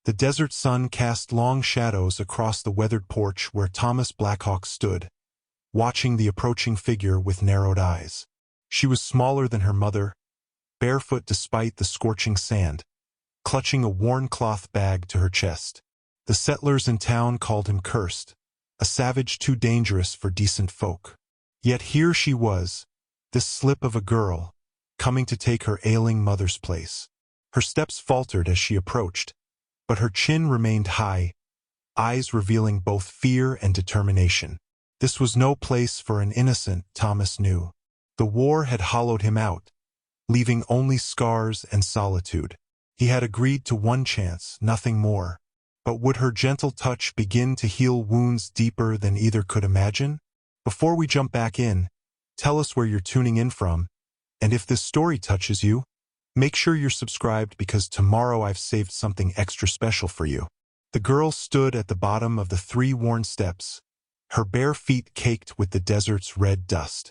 The desert sun cast long shadows across the weathered porch where Thomas Blackhawk stood, watching the approaching figure with narrowed eyes. She was smaller than her mother, barefoot despite the scorching sand, clutching a worn cloth bag to her chest. The settlers in town called him cursed, a savage too dangerous for decent folk. Yet here she was, this slip of a girl, coming to take her ailing mother's place. Her steps faltered as she approached, but her chin remained high, eyes revealing both fear and determination. This was no place for an innocent, Thomas knew. The war had hollowed him out, leaving only scars and solitude. He had agreed to one chance, nothing more. But would her gentle touch begin to heal wounds deeper than either could imagine? Before we jump back in, tell us where you're tuning in from, and if this story touches you, make sure you're subscribed because tomorrow I've saved something extra special for you. The girl stood at the bottom of the 3 worn steps, her bare feet caked with the desert's red dust.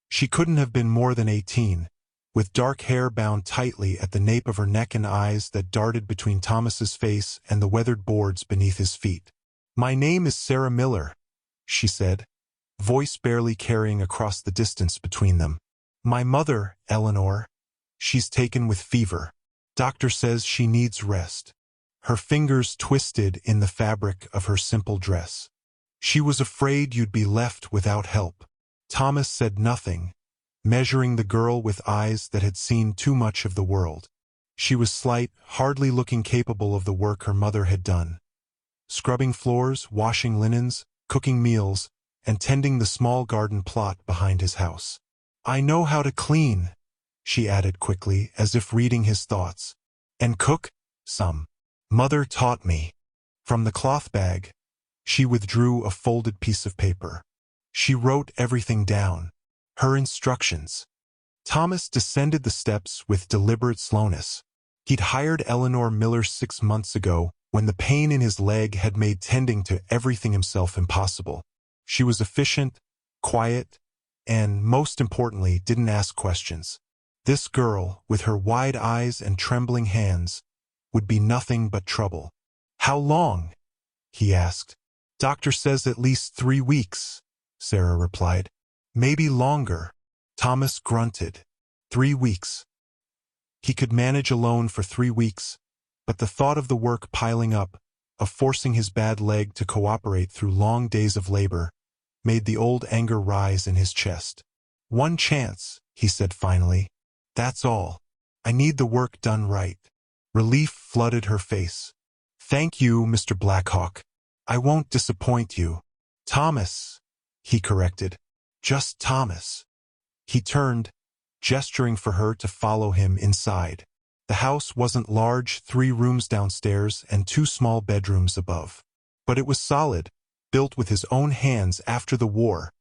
She couldn't have been more than 18, with dark hair bound tightly at the nape of her neck and eyes that darted between Thomas's face and the weathered boards beneath his feet. "My name is Sarah Miller," she said, voice barely carrying across the distance between them. "My mother, Eleanor, she's taken with fever. Doctor says she needs rest." Her fingers twisted in the fabric of her simple dress. "She was afraid you'd be left without help." Thomas said nothing, measuring the girl with eyes that had seen too much of the world. She was slight, hardly looking capable of the work her mother had done. Scrubbing floors, washing linens, cooking meals, and tending the small garden plot behind his house. "I know how to clean," she added quickly, as if reading his thoughts. "And cook, some. Mother taught me." From the cloth bag, she withdrew a folded piece of paper. She wrote everything down. Her instructions. Thomas descended the steps with deliberate slowness. He'd hired Eleanor Miller 6 months ago when the pain in his leg had made tending to everything himself impossible. She was efficient, quiet, and, most importantly, didn't ask questions. This girl, with her wide eyes and trembling hands, would be nothing but trouble. "How long?" he asked. "Doctor says at least 3 weeks," Sarah replied. "Maybe longer." Thomas grunted. 3 weeks. He could manage alone for 3 weeks, but the thought of the work piling up, of forcing his bad leg to cooperate through long days of labor, made the old anger rise in his chest. "One chance," he said finally. "That's all. I need the work done right." Relief flooded her face. "Thank you, Mr. Blackhawk. I won't disappoint you." "Thomas," he corrected. "Just Thomas." He turned, gesturing for her to follow him inside. The house wasn't large, 3 rooms downstairs and 2 small bedrooms above. But it was solid, built with his own hands after the war,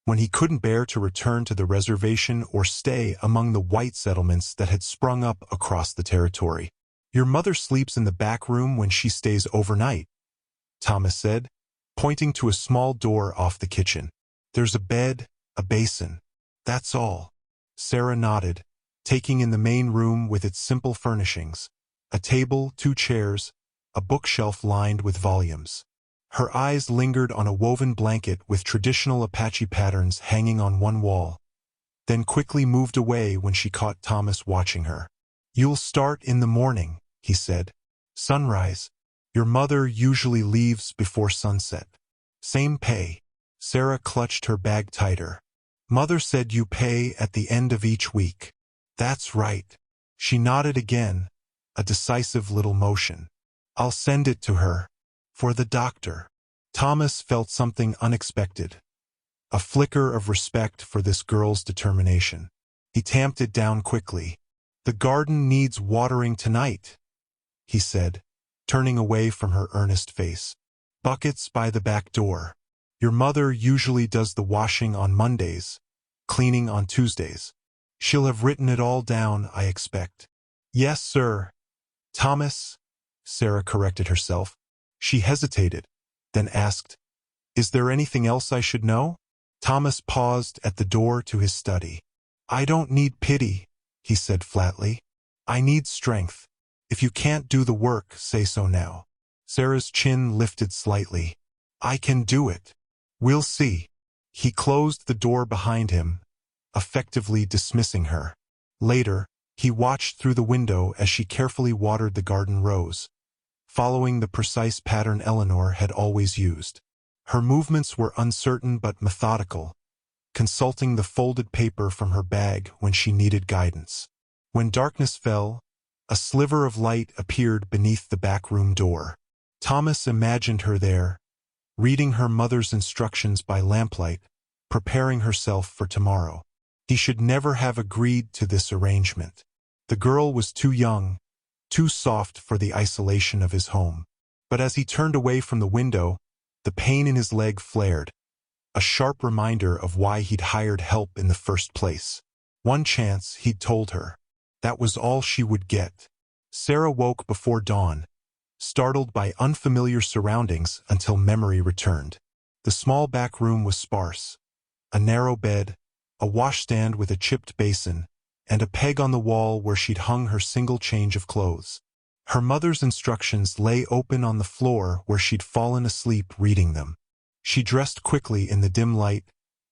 when he couldn't bear to return to the reservation or stay among the white settlements that had sprung up across the territory. "Your mother sleeps in the back room when she stays overnight," Thomas said, pointing to a small door off the kitchen. "There's a bed, a basin. That's all." Sarah nodded, taking in the main room with its simple furnishings, a table, 2 chairs, a bookshelf lined with volumes. Her eyes lingered on a woven blanket with traditional Apache patterns hanging on one wall, then quickly moved away when she caught Thomas watching her. "You'll start in the morning," he said. "Sunrise. Your mother usually leaves before sunset. Same pay." Sarah clutched her bag tighter. "Mother said you pay at the end of each week." "That's right." She nodded again, a decisive little motion. "I'll send it to her. For the doctor." Thomas felt something unexpected, a flicker of respect for this girl's determination. He tamped it down quickly. "The garden needs watering tonight," he said, turning away from her earnest face. "Buckets by the back door. Your mother usually does the washing on Mondays, cleaning on Tuesdays. She'll have written it all down, I expect." "Yes, sir." "Thomas," Sarah corrected herself. She hesitated, then asked, "Is there anything else I should know?" Thomas paused at the door to his study. "I don't need pity," he said flatly. "I need strength. If you can't do the work, say so now." Sarah's chin lifted slightly. I can do it. We'll see. He closed the door behind him, effectively dismissing her. Later, he watched through the window as she carefully watered the garden rose, following the precise pattern Eleanor had always used. Her movements were uncertain but methodical, consulting the folded paper from her bag when she needed guidance. When darkness fell, a sliver of light appeared beneath the back room door. Thomas imagined her there, reading her mother's instructions by lamplight, preparing herself for tomorrow. He should never have agreed to this arrangement. The girl was too young, too soft for the isolation of his home. But as he turned away from the window, the pain in his leg flared, a sharp reminder of why he'd hired help in the first place. One chance, he'd told her. That was all she would get. Sarah woke before dawn, startled by unfamiliar surroundings until memory returned. The small back room was sparse. A narrow bed, a washstand with a chipped basin, and a peg on the wall where she'd hung her single change of clothes. Her mother's instructions lay open on the floor where she'd fallen asleep reading them. She dressed quickly in the dim light,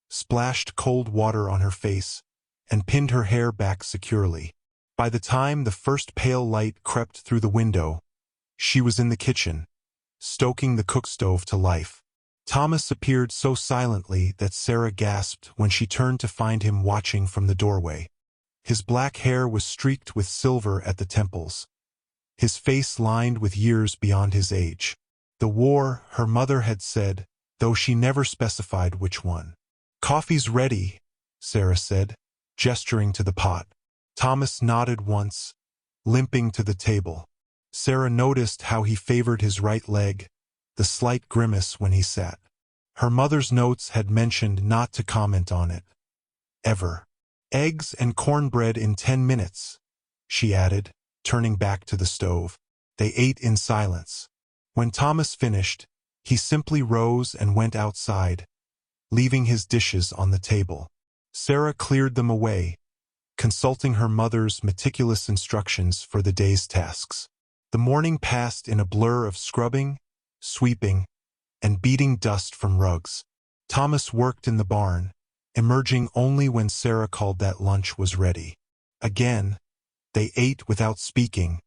splashed cold water on her face, and pinned her hair back securely. By the time the first pale light crept through the window, she was in the kitchen, stoking the cook stove to life. Thomas appeared so silently that Sarah gasped when she turned to find him watching from the doorway. His black hair was streaked with silver at the temples, his face lined with years beyond his age. The war, her mother had said, though she never specified which one. "Coffee's ready," Sarah said, gesturing to the pot. Thomas nodded once, limping to the table. Sarah noticed how he favored his right leg, the slight grimace when he sat. Her mother's notes had mentioned not to comment on it. Ever. "Eggs and cornbread in 10 minutes, she added, turning back to the stove. They ate in silence. When Thomas finished, he simply rose and went outside, leaving his dishes on the table. Sarah cleared them away, consulting her mother's meticulous instructions for the day's tasks. The morning passed in a blur of scrubbing, sweeping, and beating dust from rugs. Thomas worked in the barn, emerging only when Sarah called that lunch was ready. Again, they ate without speaking,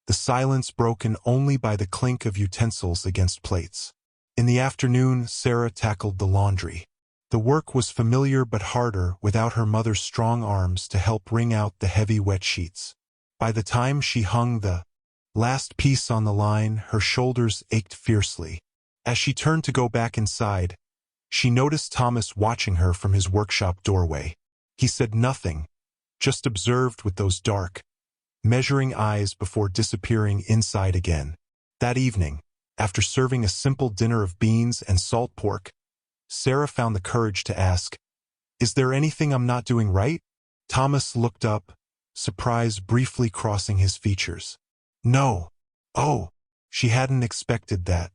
the silence broken only by the clink of utensils against plates. In the afternoon, Sarah tackled the laundry. The work was familiar but harder without her mother's strong arms to help wring out the heavy wet sheets. By the time she hung the last piece on the line, her shoulders ached fiercely. As she turned to go back inside, she noticed Thomas watching her from his workshop doorway. He said nothing, just observed with those dark, measuring eyes before disappearing inside again. That evening, after serving a simple dinner of beans and salt pork, Sarah found the courage to ask, "Is there anything I'm not doing right?" Thomas looked up, surprise briefly crossing his features. "No." "Oh." She hadn't expected that.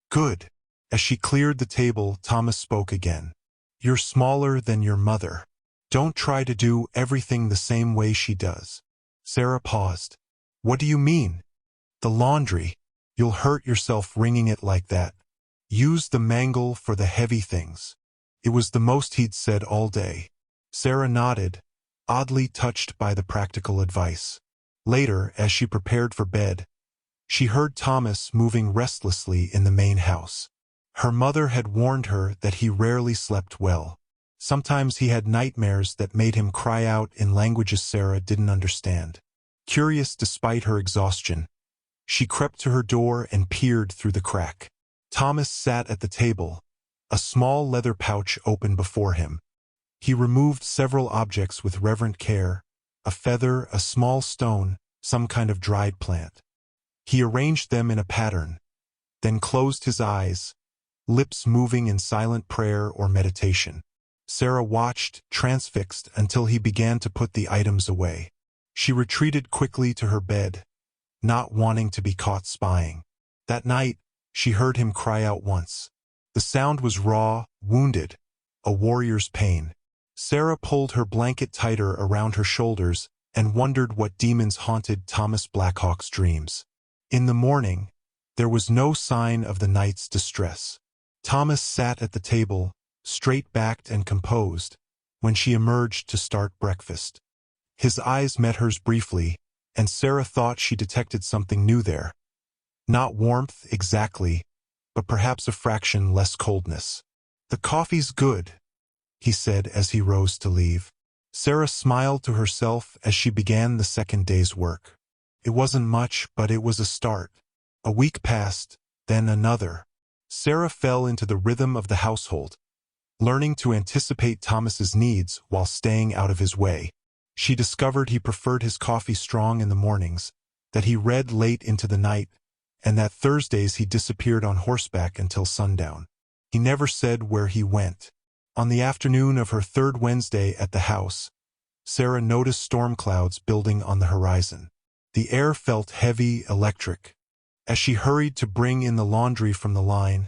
"Good." As she cleared the table, Thomas spoke again. "You're smaller than your mother. Don't try to do everything the same way she does." Sarah paused. "What do you mean?" "The laundry. You'll hurt yourself wringing it like that. Use the mangle for the heavy things." It was the most he'd said all day. Sarah nodded, oddly touched by the practical advice. Later, as she prepared for bed, she heard Thomas moving restlessly in the main house. Her mother had warned her that he rarely slept well. Sometimes he had nightmares that made him cry out in languages Sarah didn't understand. Curious despite her exhaustion, she crept to her door and peered through the crack. Thomas sat at the table, a small leather pouch open before him. He removed several objects with reverent care, a feather, a small stone, some kind of dried plant. He arranged them in a pattern, then closed his eyes, lips moving in silent prayer or meditation. Sarah watched, transfixed, until he began to put the items away. She retreated quickly to her bed, not wanting to be caught spying. That night, she heard him cry out once. The sound was raw, wounded, a warrior's pain. Sarah pulled her blanket tighter around her shoulders and wondered what demons haunted Thomas Blackhawk's dreams. In the morning, There was no sign of the night's distress. Thomas sat at the table, straight-backed and composed, when she emerged to start breakfast. His eyes met hers briefly, and Sarah thought she detected something new there. Not warmth exactly, but perhaps a fraction less coldness. "The coffee's good," he said as he rose to leave. Sarah smiled to herself as she began the second day's work. It wasn't much, but it was a start. A week passed, then another. Sarah fell into the rhythm of the household, learning to anticipate Thomas's needs while staying out of his way. She discovered he preferred his coffee strong in the mornings, that he read late into the night, and that Thursdays he disappeared on horseback until sundown. He never said where he went. On the afternoon of her third Wednesday at the house, Sarah noticed storm clouds building on the horizon. The air felt heavy, electric. As she hurried to bring in the laundry from the line,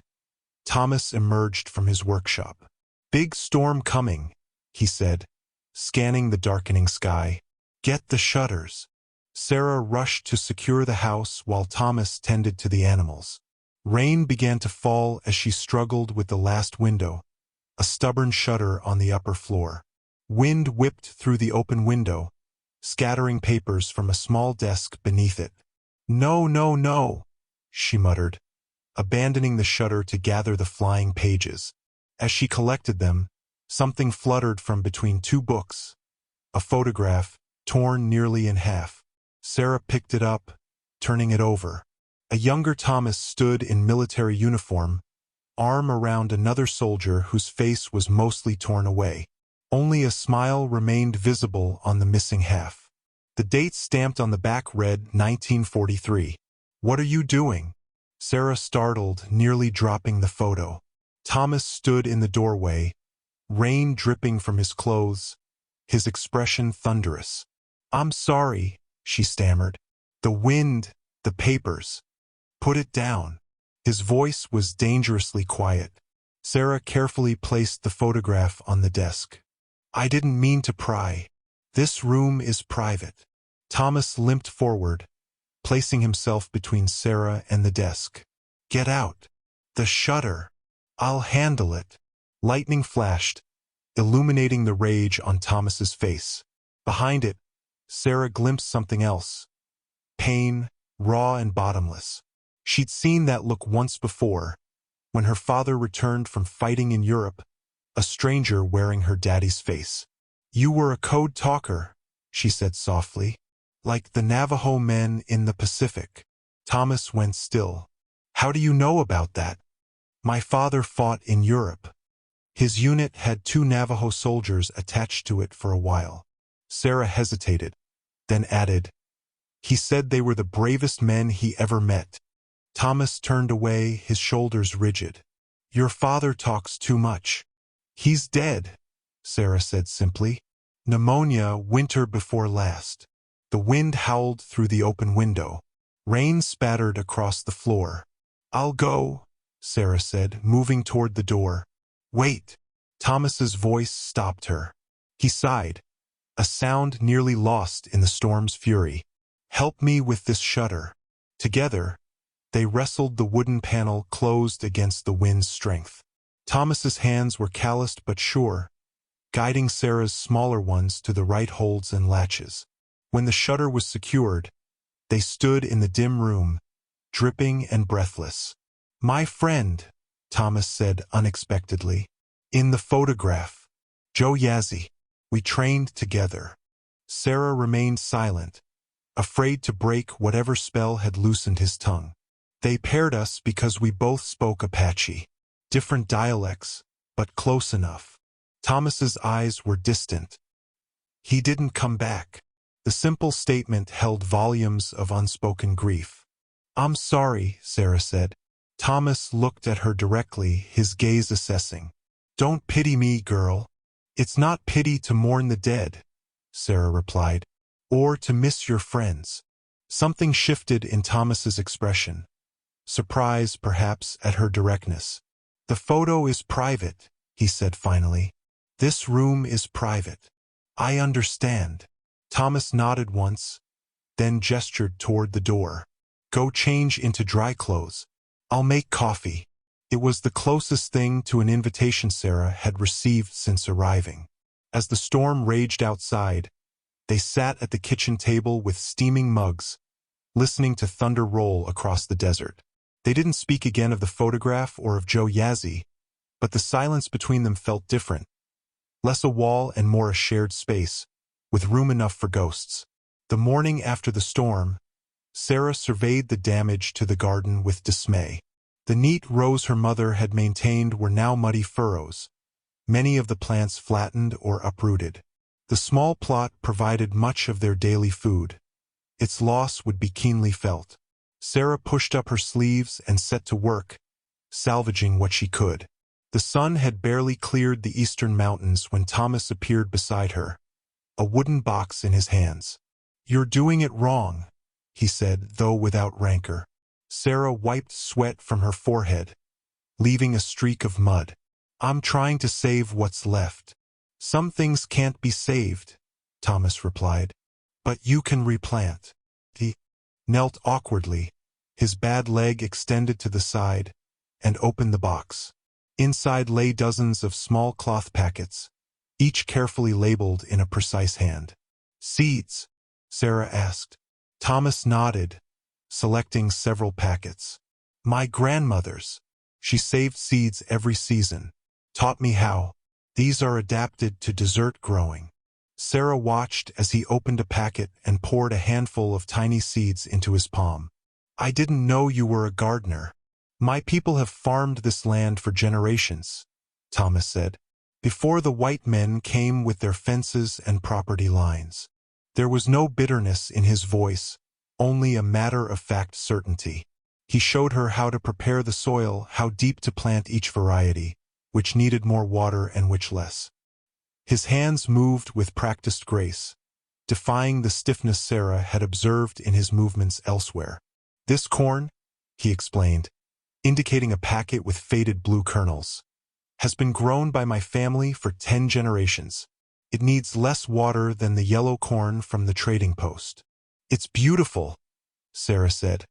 Thomas emerged from his workshop. "Big storm coming," he said, scanning the darkening sky. "Get the shutters." Sarah rushed to secure the house while Thomas tended to the animals. Rain began to fall as she struggled with the last window, a stubborn shutter on the upper floor. Wind whipped through the open window, scattering papers from a small desk beneath it. "No, no, no," she muttered, abandoning the shutter to gather the flying pages. As she collected them, something fluttered from between two books, a photograph torn nearly in half. Sarah picked it up, turning it over. A younger Thomas stood in military uniform, arm around another soldier whose face was mostly torn away. Only a smile remained visible on the missing half. The date stamped on the back read 1943. "What are you doing?" Sarah startled, nearly dropping the photo. Thomas stood in the doorway, rain dripping from his clothes, his expression thunderous. "I'm sorry," she stammered. "The wind, the papers. Put it down." His voice was dangerously quiet. Sarah carefully placed the photograph on the desk. "I didn't mean to pry. This room is private." Thomas limped forward, placing himself between Sarah and the desk. "Get out. The shutter. I'll handle it." Lightning flashed, illuminating the rage on Thomas's face. Behind it, Sarah glimpsed something else. Pain, raw and bottomless. She'd seen that look once before, when her father returned from fighting in Europe, a stranger wearing her daddy's face. "You were a code talker," she said softly, "like the Navajo men in the Pacific." Thomas went still. "How do you know about that?" "My father fought in Europe. His unit had 2 Navajo soldiers attached to it for a while." Sarah hesitated, then added, "He said they were the bravest men he ever met." Thomas turned away, his shoulders rigid. "Your father talks too much." "He's dead," Sarah said simply. "Pneumonia winter before last." The wind howled through the open window. Rain spattered across the floor. "I'll go," Sarah said, moving toward the door. "Wait." Thomas's voice stopped her. He sighed, a sound nearly lost in the storm's fury. "Help me with this shutter." Together, they wrestled the wooden panel closed against the wind's strength. Thomas's hands were calloused but sure, guiding Sarah's smaller ones to the right holds and latches. When the shutter was secured, they stood in the dim room, dripping and breathless. "My friend," Thomas said unexpectedly. "In the photograph. Joe Yazzie. We trained together." Sarah remained silent, afraid to break whatever spell had loosened his tongue. "They paired us because we both spoke Apache. Different dialects, but close enough." Thomas's eyes were distant. "He didn't come back." The simple statement held volumes of unspoken grief. "I'm sorry," Sarah said. Thomas looked at her directly, his gaze assessing. "Don't pity me, girl. It's not pity to mourn the dead," Sarah replied, "or to miss your friends." Something shifted in Thomas's expression. Surprise, perhaps, at her directness. "The photo is private," he said finally. "This room is private." "I understand." Thomas nodded once, then gestured toward the door. Go change into dry clothes. I'll make coffee. It was the closest thing to an invitation Sarah had received since arriving. As the storm raged outside, they sat at the kitchen table with steaming mugs, listening to thunder roll across the desert. They didn't speak again of the photograph or of Joe Yazzie, but the silence between them felt different. Less a wall and more a shared space, with room enough for ghosts. The morning after the storm, Sarah surveyed the damage to the garden with dismay. The neat rows her mother had maintained were now muddy furrows, many of the plants flattened or uprooted. The small plot provided much of their daily food. Its loss would be keenly felt. Sarah pushed up her sleeves and set to work, salvaging what she could. The sun had barely cleared the eastern mountains when Thomas appeared beside her, a wooden box in his hands. "You're doing it wrong," he said, though without rancor. Sarah wiped sweat from her forehead, leaving a streak of mud. "I'm trying to save what's left." "Some things can't be saved," Thomas replied. "But you can replant." He knelt awkwardly, his bad leg extended to the side, and opened the box. Inside lay dozens of small cloth packets, each carefully labeled in a precise hand. "Seeds?" Sarah asked. Thomas nodded, selecting several packets. "My grandmother's. She saved seeds every season. Taught me how. These are adapted to desert growing." Sarah watched as he opened a packet and poured a handful of tiny seeds into his palm. "I didn't know you were a gardener." "My people have farmed this land for generations," Thomas said, "before the white men came with their fences and property lines." There was no bitterness in his voice, only a matter-of-fact certainty. He showed her how to prepare the soil, how deep to plant each variety, which needed more water and which less. His hands moved with practiced grace, defying the stiffness Sarah had observed in his movements elsewhere. "This corn," he explained, indicating a packet with faded blue kernels, "has been grown by my family for 10 generations. It needs less water than the yellow corn from the trading post." "It's beautiful," Sarah said,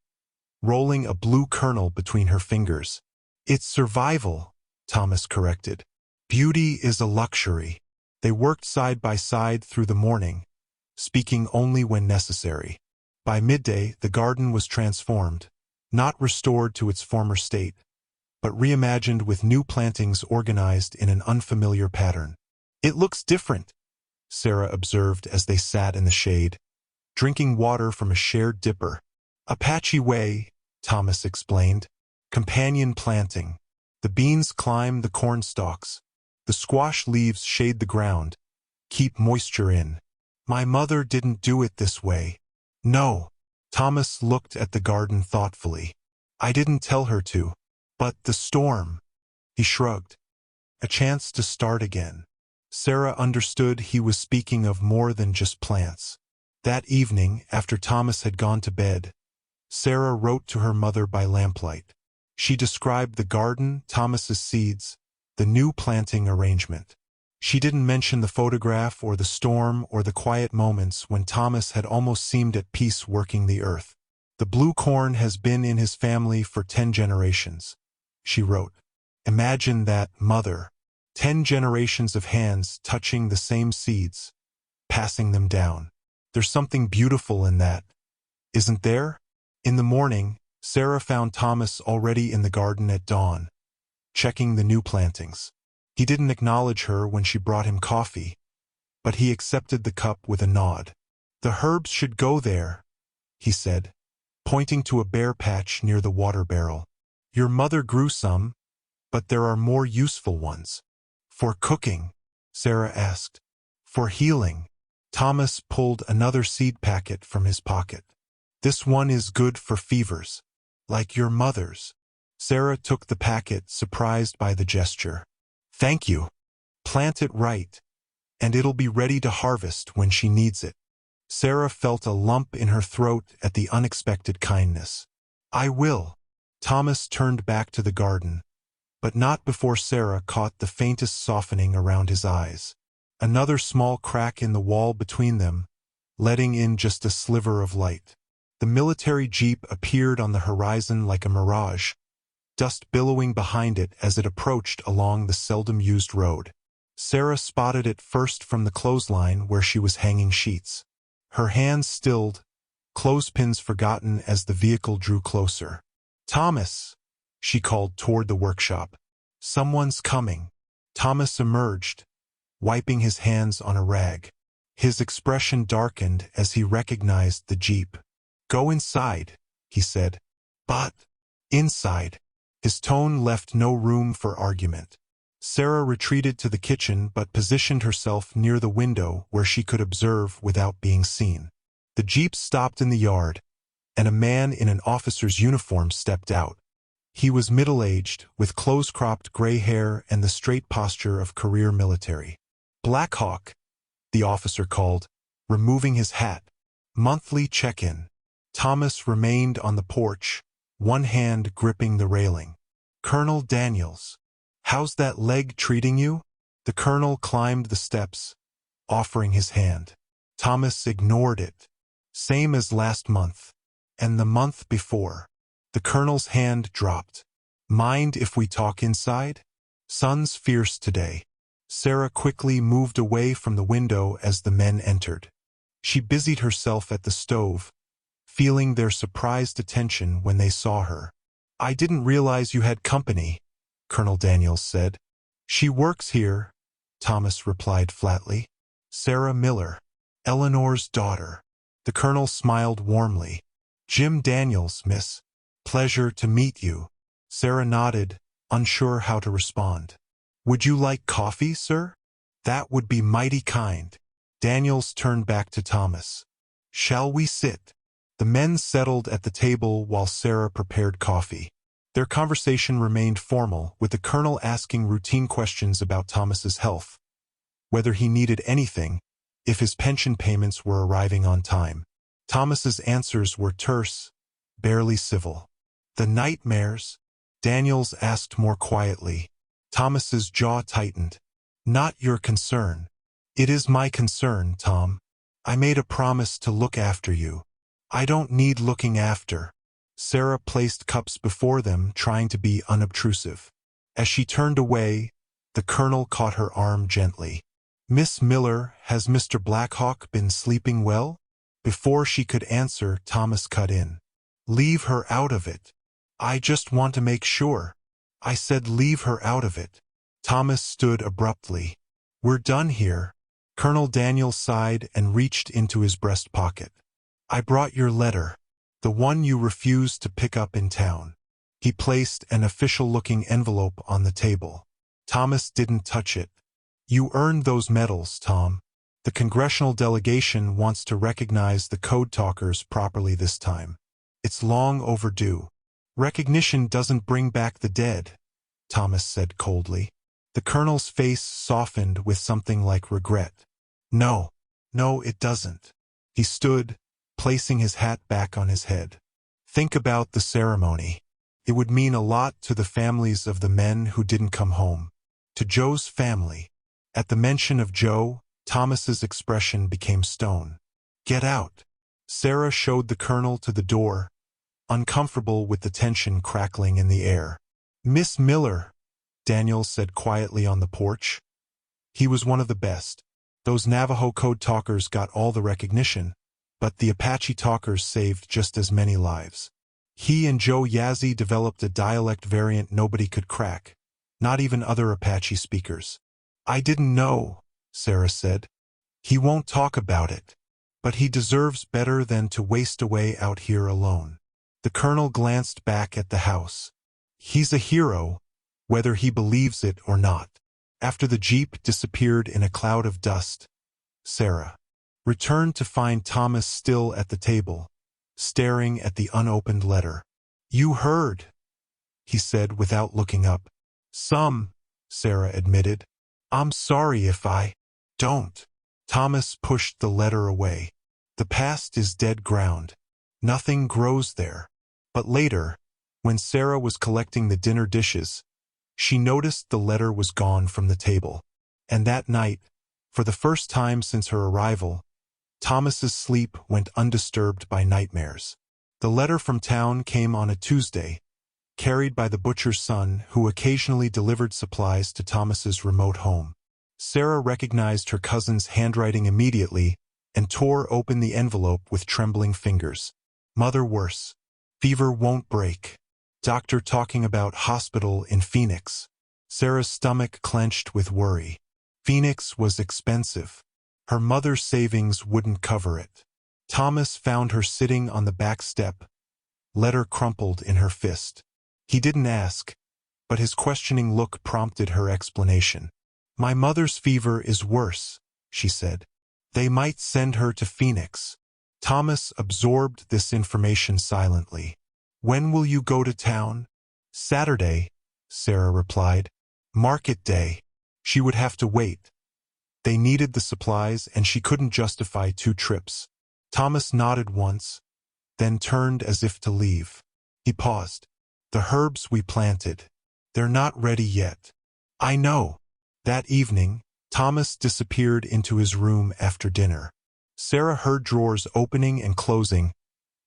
rolling a blue kernel between her fingers. "It's survival," Thomas corrected. "Beauty is a luxury." They worked side by side through the morning, speaking only when necessary. By midday, the garden was transformed, not restored to its former state, but reimagined with new plantings organized in an unfamiliar pattern. "It looks different," Sarah observed as they sat in the shade, drinking water from a shared dipper. "Apache way," Thomas explained. "Companion planting. The beans climb the corn stalks. The squash leaves shade the ground, keep moisture in. My mother didn't do it this way." "No." Thomas looked at the garden thoughtfully. "I didn't tell her to. But the storm." He shrugged. "A chance to start again." Sarah understood he was speaking of more than just plants. That evening, after Thomas had gone to bed, Sarah wrote to her mother by lamplight. She described the garden, Thomas's seeds, the new planting arrangement. She didn't mention the photograph or the storm or the quiet moments when Thomas had almost seemed at peace working the earth. "The blue corn has been in his family for 10 generations, she wrote. "Imagine that, mother. 10 generations of hands touching the same seeds, passing them down. There's something beautiful in that, isn't there?" In the morning, Sarah found Thomas already in the garden at dawn, checking the new plantings. He didn't acknowledge her when she brought him coffee, but he accepted the cup with a nod. "The herbs should go there," he said, pointing to a bare patch near the water barrel. "Your mother grew some, but there are more useful ones." "For cooking?" Sarah asked. "For healing." Thomas pulled another seed packet from his pocket. "This one is good for fevers, like your mother's." Sarah took the packet, surprised by the gesture. "Thank you. Plant it right, and it'll be ready to harvest when she needs it." Sarah felt a lump in her throat at the unexpected kindness. "I will." Thomas turned back to the garden, but not before Sarah caught the faintest softening around his eyes. Another small crack in the wall between them, letting in just a sliver of light. The military jeep appeared on the horizon like a mirage, dust billowing behind it as it approached along the seldom-used road. Sarah spotted it first from the clothesline where she was hanging sheets. Her hands stilled, clothespins forgotten as the vehicle drew closer. "Thomas!" she called toward the workshop. "Someone's coming." Thomas emerged, wiping his hands on a rag. His expression darkened as he recognized the jeep. "Go inside," he said. "But inside." His tone left no room for argument. Sarah retreated to the kitchen but positioned herself near the window where she could observe without being seen. The jeep stopped in the yard, and a man in an officer's uniform stepped out. He was middle-aged, with close-cropped gray hair and the straight posture of career military. "Blackhawk," the officer called, removing his hat. "Monthly check-in." Thomas remained on the porch, one hand gripping the railing. "Colonel Daniels. How's that leg treating you?" The colonel climbed the steps, offering his hand. Thomas ignored it. "Same as last month. And the month before." The colonel's hand dropped. "Mind if we talk inside? Sun's fierce today." Sarah quickly moved away from the window as the men entered. She busied herself at the stove, feeling their surprised attention when they saw her. "I didn't realize you had company," Colonel Daniels said. "She works here," Thomas replied flatly. "Sarah Miller, Eleanor's daughter." The colonel smiled warmly. "Jim Daniels, miss. Pleasure to meet you." Sarah nodded, unsure how to respond. "Would you like coffee, sir?" "That would be mighty kind." Daniels turned back to Thomas. "Shall we sit?" The men settled at the table while Sarah prepared coffee. Their conversation remained formal, with the colonel asking routine questions about Thomas's health, whether he needed anything, if his pension payments were arriving on time. Thomas's answers were terse, barely civil. "The nightmares?" Daniels asked more quietly. Thomas's jaw tightened. "Not your concern." "It is my concern, Tom. I made a promise to look after you." "I don't need looking after." Sarah placed cups before them, trying to be unobtrusive. As she turned away, the colonel caught her arm gently. "Miss Miller, has Mr. Blackhawk been sleeping well?" Before she could answer, Thomas cut in. "Leave her out of it. I just want to make sure." "I said leave her out of it." Thomas stood abruptly. "We're done here." Colonel Daniels sighed and reached into his breast pocket. "I brought your letter, the one you refused to pick up in town." He placed an official-looking envelope on the table. Thomas didn't touch it. "You earned those medals, Tom. The congressional delegation wants to recognize the code talkers properly this time. It's long overdue." "Recognition doesn't bring back the dead," Thomas said coldly. The colonel's face softened with something like regret. No, it doesn't." He stood, placing his hat back on his head. "Think about the ceremony. It would mean a lot to the families of the men who didn't come home. To Joe's family." At the mention of Joe, Thomas's expression became stone. "Get out." Sarah showed the colonel to the door, uncomfortable with the tension crackling in the air. "Miss Miller," Daniel said quietly on the porch. He was one of the best. Those Navajo code talkers got all the recognition, but the Apache talkers saved just as many lives. He and Joe Yazzie developed a dialect variant nobody could crack, not even other Apache speakers. "I didn't know," Sarah said. "He won't talk about it. But he deserves better than to waste away out here alone." The colonel glanced back at the house. "He's a hero, whether he believes it or not." After the jeep disappeared in a cloud of dust, Sarah returned to find Thomas still at the table, staring at the unopened letter. "You heard," he said without looking up. "Some," Sarah admitted. "I'm sorry if I don't." Thomas pushed the letter away. "The past is dead ground. Nothing grows there." But later, when Sarah was collecting the dinner dishes, she noticed the letter was gone from the table. And that night, for the first time since her arrival, Thomas's sleep went undisturbed by nightmares. The letter from town came on a Tuesday, carried by the butcher's son who occasionally delivered supplies to Thomas's remote home. Sarah recognized her cousin's handwriting immediately and tore open the envelope with trembling fingers. Mother worse. Fever won't break. Doctor talking about hospital in Phoenix. Sarah's stomach clenched with worry. Phoenix was expensive. Her mother's savings wouldn't cover it. Thomas found her sitting on the back step, letter crumpled in her fist. He didn't ask, but his questioning look prompted her explanation. My mother's fever is worse, she said. They might send her to Phoenix. Thomas absorbed this information silently. When will you go to town? Saturday, Sarah replied. Market day. She would have to wait. They needed the supplies and she couldn't justify 2 trips. Thomas nodded once, then turned as if to leave. He paused. The herbs we planted. They're not ready yet. I know. That evening, Thomas disappeared into his room after dinner. Sarah heard drawers opening and closing,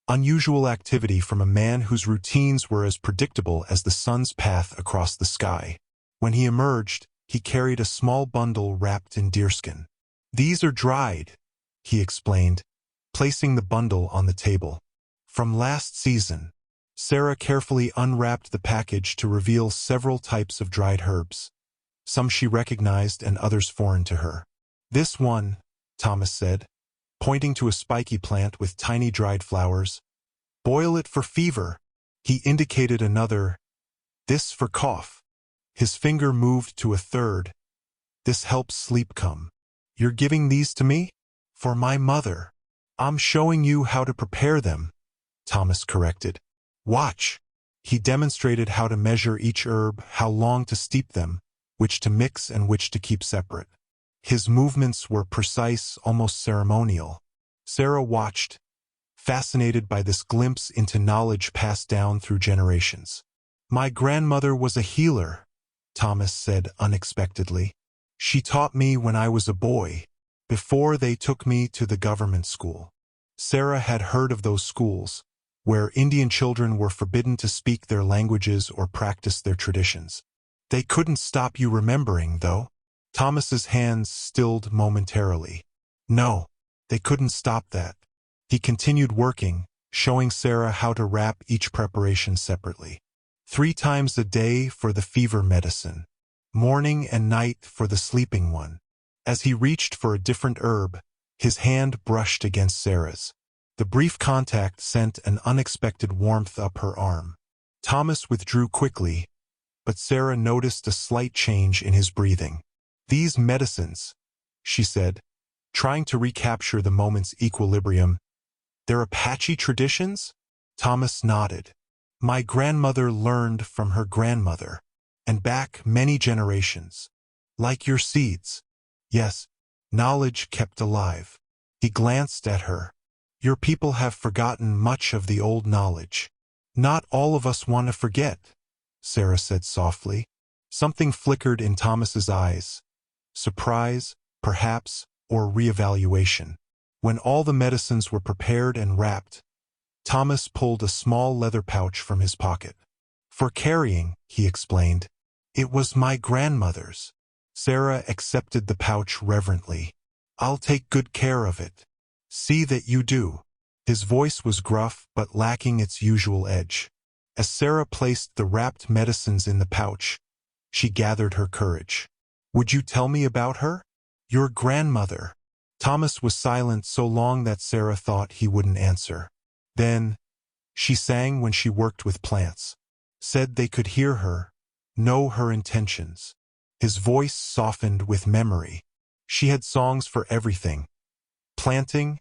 unusual activity from a man whose routines were as predictable as the sun's path across the sky. When he emerged, he carried a small bundle wrapped in deerskin. These are dried, he explained, placing the bundle on the table. From last season. Sarah carefully unwrapped the package to reveal several types of dried herbs. Some she recognized and others foreign to her. This one, Thomas said, pointing to a spiky plant with tiny dried flowers. Boil it for fever. He indicated another. This for cough. His finger moved to a third. This helps sleep come. You're giving these to me? For my mother. I'm showing you how to prepare them, Thomas corrected. Watch. He demonstrated how to measure each herb, how long to steep them, which to mix and which to keep separate. His movements were precise, almost ceremonial. Sarah watched, fascinated by this glimpse into knowledge passed down through generations. My grandmother was a healer, Thomas said unexpectedly. She taught me when I was a boy, before they took me to the government school. Sarah had heard of those schools, where Indian children were forbidden to speak their languages or practice their traditions. They couldn't stop you remembering, though. Thomas's hands stilled momentarily. No, they couldn't stop that. He continued working, showing Sarah how to wrap each preparation separately. 3 times a day for the fever medicine. Morning and night for the sleeping one. As he reached for a different herb, his hand brushed against Sarah's. The brief contact sent an unexpected warmth up her arm. Thomas withdrew quickly, but Sarah noticed a slight change in his breathing. These medicines, she said, trying to recapture the moment's equilibrium. They're Apache traditions? Thomas nodded. My grandmother learned from her grandmother, and back many generations. Like your seeds. Yes, knowledge kept alive. He glanced at her. Your people have forgotten much of the old knowledge. Not all of us want to forget, Sarah said softly. Something flickered in Thomas's eyes. Surprise, perhaps, or reevaluation. When all the medicines were prepared and wrapped, Thomas pulled a small leather pouch from his pocket. For carrying, he explained. It was my grandmother's. Sarah accepted the pouch reverently. I'll take good care of it. See that you do. His voice was gruff but lacking its usual edge. As Sarah placed the wrapped medicines in the pouch, she gathered her courage. Would you tell me about her? Your grandmother. Thomas was silent so long that Sarah thought he wouldn't answer. Then, she sang when she worked with plants. Said they could hear her, know her intentions. His voice softened with memory. She had songs for everything. Planting,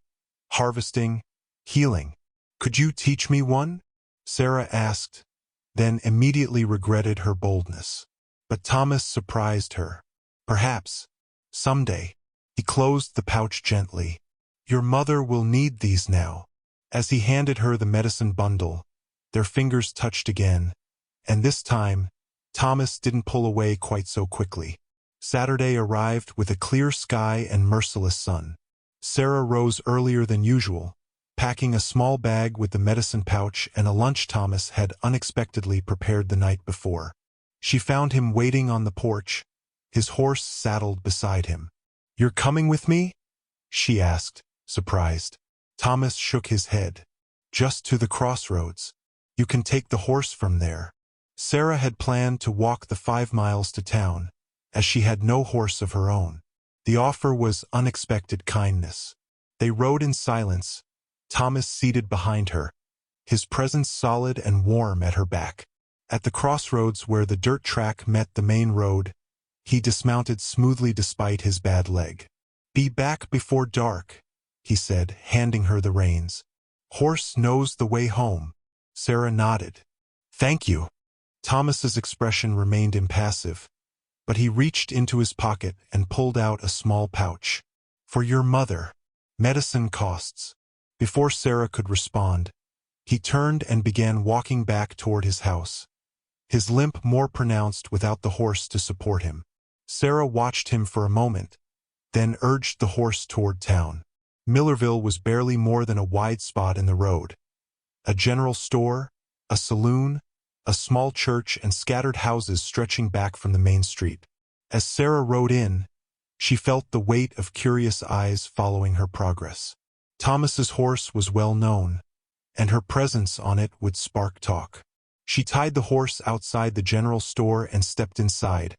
harvesting, healing. Could you teach me one? Sarah asked, then immediately regretted her boldness. But Thomas surprised her. Perhaps, someday. He closed the pouch gently. Your mother will need these now. As he handed her the medicine bundle, their fingers touched again, and this time, Thomas didn't pull away quite so quickly. Saturday arrived with a clear sky and merciless sun. Sarah rose earlier than usual, packing a small bag with the medicine pouch and a lunch Thomas had unexpectedly prepared the night before. She found him waiting on the porch, his horse saddled beside him. "You're coming with me?" she asked, surprised. Thomas shook his head. "Just to the crossroads. You can take the horse from there." Sarah had planned to walk the 5 miles to town, as she had no horse of her own. The offer was unexpected kindness. They rode in silence, Thomas seated behind her, his presence solid and warm at her back. At the crossroads where the dirt track met the main road, he dismounted smoothly despite his bad leg. "Be back before dark," he said, handing her the reins. "Horse knows the way home." Sarah nodded. "Thank you." Thomas's expression remained impassive, but he reached into his pocket and pulled out a small pouch. "For your mother. Medicine costs." Before Sarah could respond, he turned and began walking back toward his house, his limp more pronounced without the horse to support him. Sarah watched him for a moment, then urged the horse toward town. Millerville was barely more than a wide spot in the road. A general store, a saloon, a small church, and scattered houses stretching back from the main street. As Sarah rode in, she felt the weight of curious eyes following her progress. Thomas's horse was well known, and her presence on it would spark talk. She tied the horse outside the general store and stepped inside,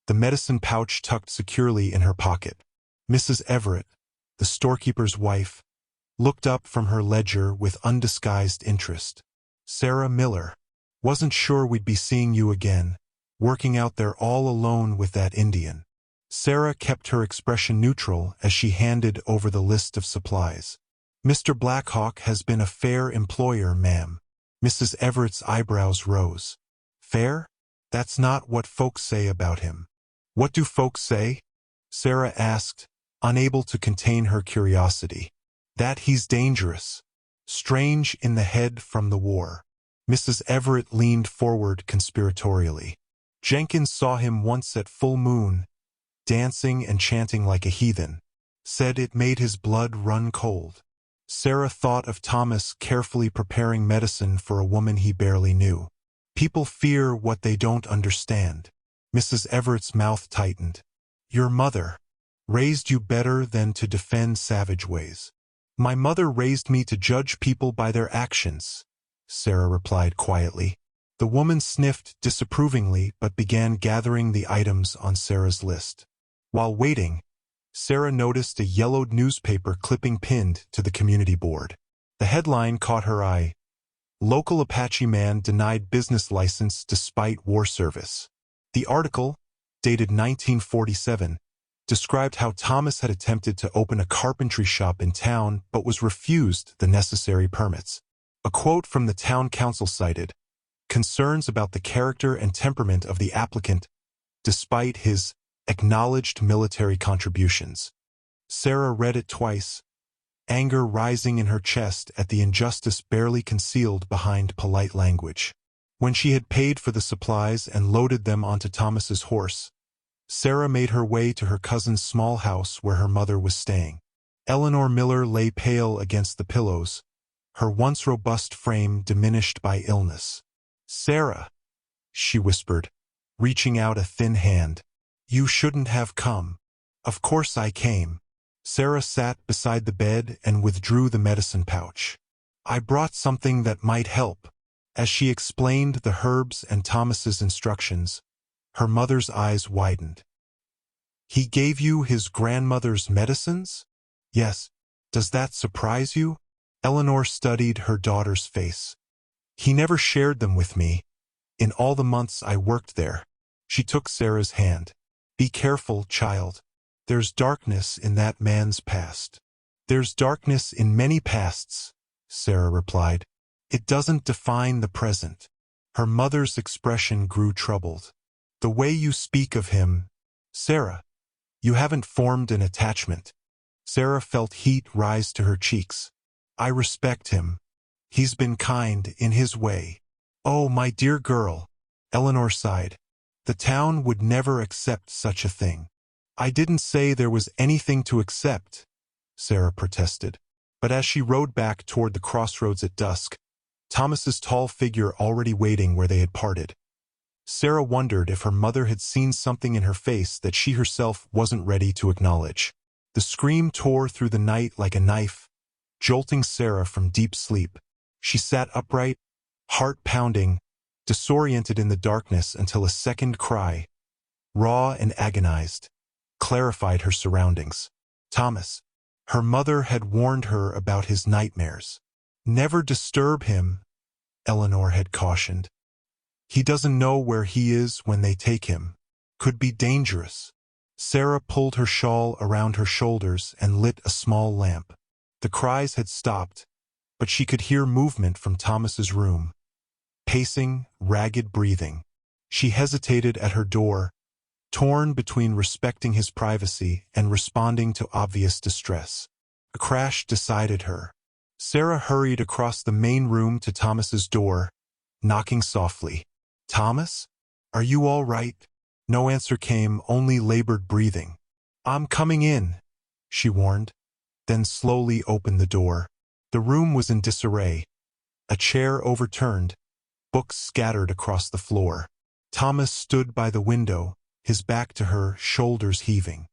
the medicine pouch tucked securely in her pocket. Mrs. Everett, the storekeeper's wife, looked up from her ledger with undisguised interest. "Sarah Miller. Wasn't sure we'd be seeing you again, working out there all alone with that Indian." Sarah kept her expression neutral as she handed over the list of supplies. "Mr. Blackhawk has been a fair employer, ma'am." Mrs. Everett's eyebrows rose. "Fair? That's not what folks say about him." "What do folks say?" Sarah asked, unable to contain her curiosity. "That he's dangerous. Strange in the head from the war." Mrs. Everett leaned forward conspiratorially. "Jenkins saw him once at full moon, dancing and chanting like a heathen. Said it made his blood run cold." Sarah thought of Thomas carefully preparing medicine for a woman he barely knew. "People fear what they don't understand." Mrs. Everett's mouth tightened. "Your mother raised you better than to defend savage ways." "My mother raised me to judge people by their actions," Sarah replied quietly. The woman sniffed disapprovingly but began gathering the items on Sarah's list. While waiting, Sarah noticed a yellowed newspaper clipping pinned to the community board. The headline caught her eye. "Local Apache man denied business license despite war service." The article, dated 1947, described how Thomas had attempted to open a carpentry shop in town but was refused the necessary permits. A quote from the town council cited concerns about the character and temperament of the applicant despite his acknowledged military contributions. Sarah read it twice, anger rising in her chest at the injustice barely concealed behind polite language. When she had paid for the supplies and loaded them onto Thomas's horse, Sarah made her way to her cousin's small house where her mother was staying. Eleanor Miller lay pale against the pillows, her once robust frame diminished by illness. "Sarah," she whispered, reaching out a thin hand. "You shouldn't have come." "Of course I came." Sarah sat beside the bed and withdrew the medicine pouch. "I brought something that might help." As she explained the herbs and Thomas's instructions, her mother's eyes widened. "He gave you his grandmother's medicines?" "Yes. Does that surprise you?" Eleanor studied her daughter's face. "He never shared them with me, in all the months I worked there." She took Sarah's hand. "Be careful, child. There's darkness in that man's past." "There's darkness in many pasts," Sarah replied. "It doesn't define the present." Her mother's expression grew troubled. "The way you speak of him, Sarah, you haven't formed an attachment." Sarah felt heat rise to her cheeks. "I respect him. He's been kind in his way." "Oh, my dear girl," Eleanor sighed. "The town would never accept such a thing." "I didn't say there was anything to accept," Sarah protested. But as she rode back toward the crossroads at dusk, Thomas's tall figure already waiting where they had parted. Sarah wondered if her mother had seen something in her face that she herself wasn't ready to acknowledge. The scream tore through the night like a knife, jolting Sarah from deep sleep. She sat upright, heart pounding, disoriented in the darkness until a second cry, raw and agonized, clarified her surroundings. Thomas. Her mother had warned her about his nightmares. Never disturb him, Eleanor had cautioned. He doesn't know where he is when they take him. Could be dangerous. Sarah pulled her shawl around her shoulders and lit a small lamp. The cries had stopped, but she could hear movement from Thomas's room. Pacing, ragged breathing. She hesitated at her door, torn between respecting his privacy and responding to obvious distress. A crash decided her. Sarah hurried across the main room to Thomas's door, knocking softly. "Thomas? Are you all right?" No answer came, only labored breathing. "I'm coming in," she warned, then slowly opened the door. The room was in disarray. A chair overturned, books scattered across the floor. Thomas stood by the window, his back to her, shoulders heaving.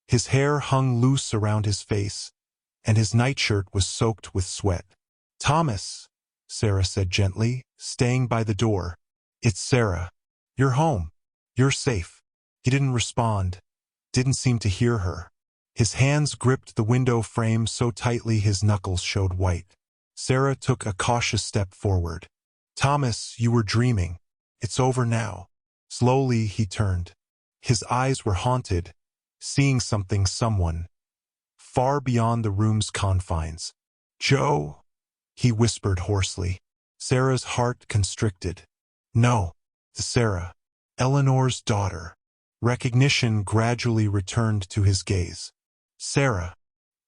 His hair hung loose around his face, and his nightshirt was soaked with sweat. "Thomas," Sarah said gently, staying by the door. "It's Sarah. You're home. You're safe." He didn't respond, didn't seem to hear her. His hands gripped the window frame so tightly his knuckles showed white. Sarah took a cautious step forward. "Thomas, you were dreaming. It's over now." Slowly he turned. His eyes were haunted, seeing something, someone, far beyond the room's confines. "Joe," he whispered hoarsely. Sarah's heart constricted. "No, Sarah, Eleanor's daughter." Recognition gradually returned to his gaze. "Sarah."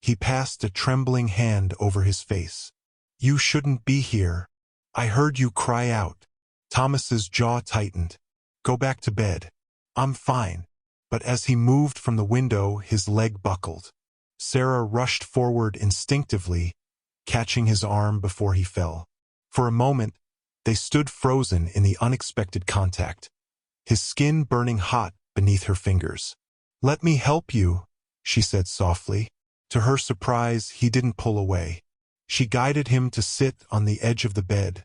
He passed a trembling hand over his face. "You shouldn't be here. I heard you cry out." Thomas's jaw tightened. "Go back to bed. I'm fine." But as he moved from the window, his leg buckled. Sarah rushed forward instinctively, catching his arm before he fell. For a moment, they stood frozen in the unexpected contact, his skin burning hot beneath her fingers. "Let me help you," she said softly. To her surprise, he didn't pull away. She guided him to sit on the edge of the bed,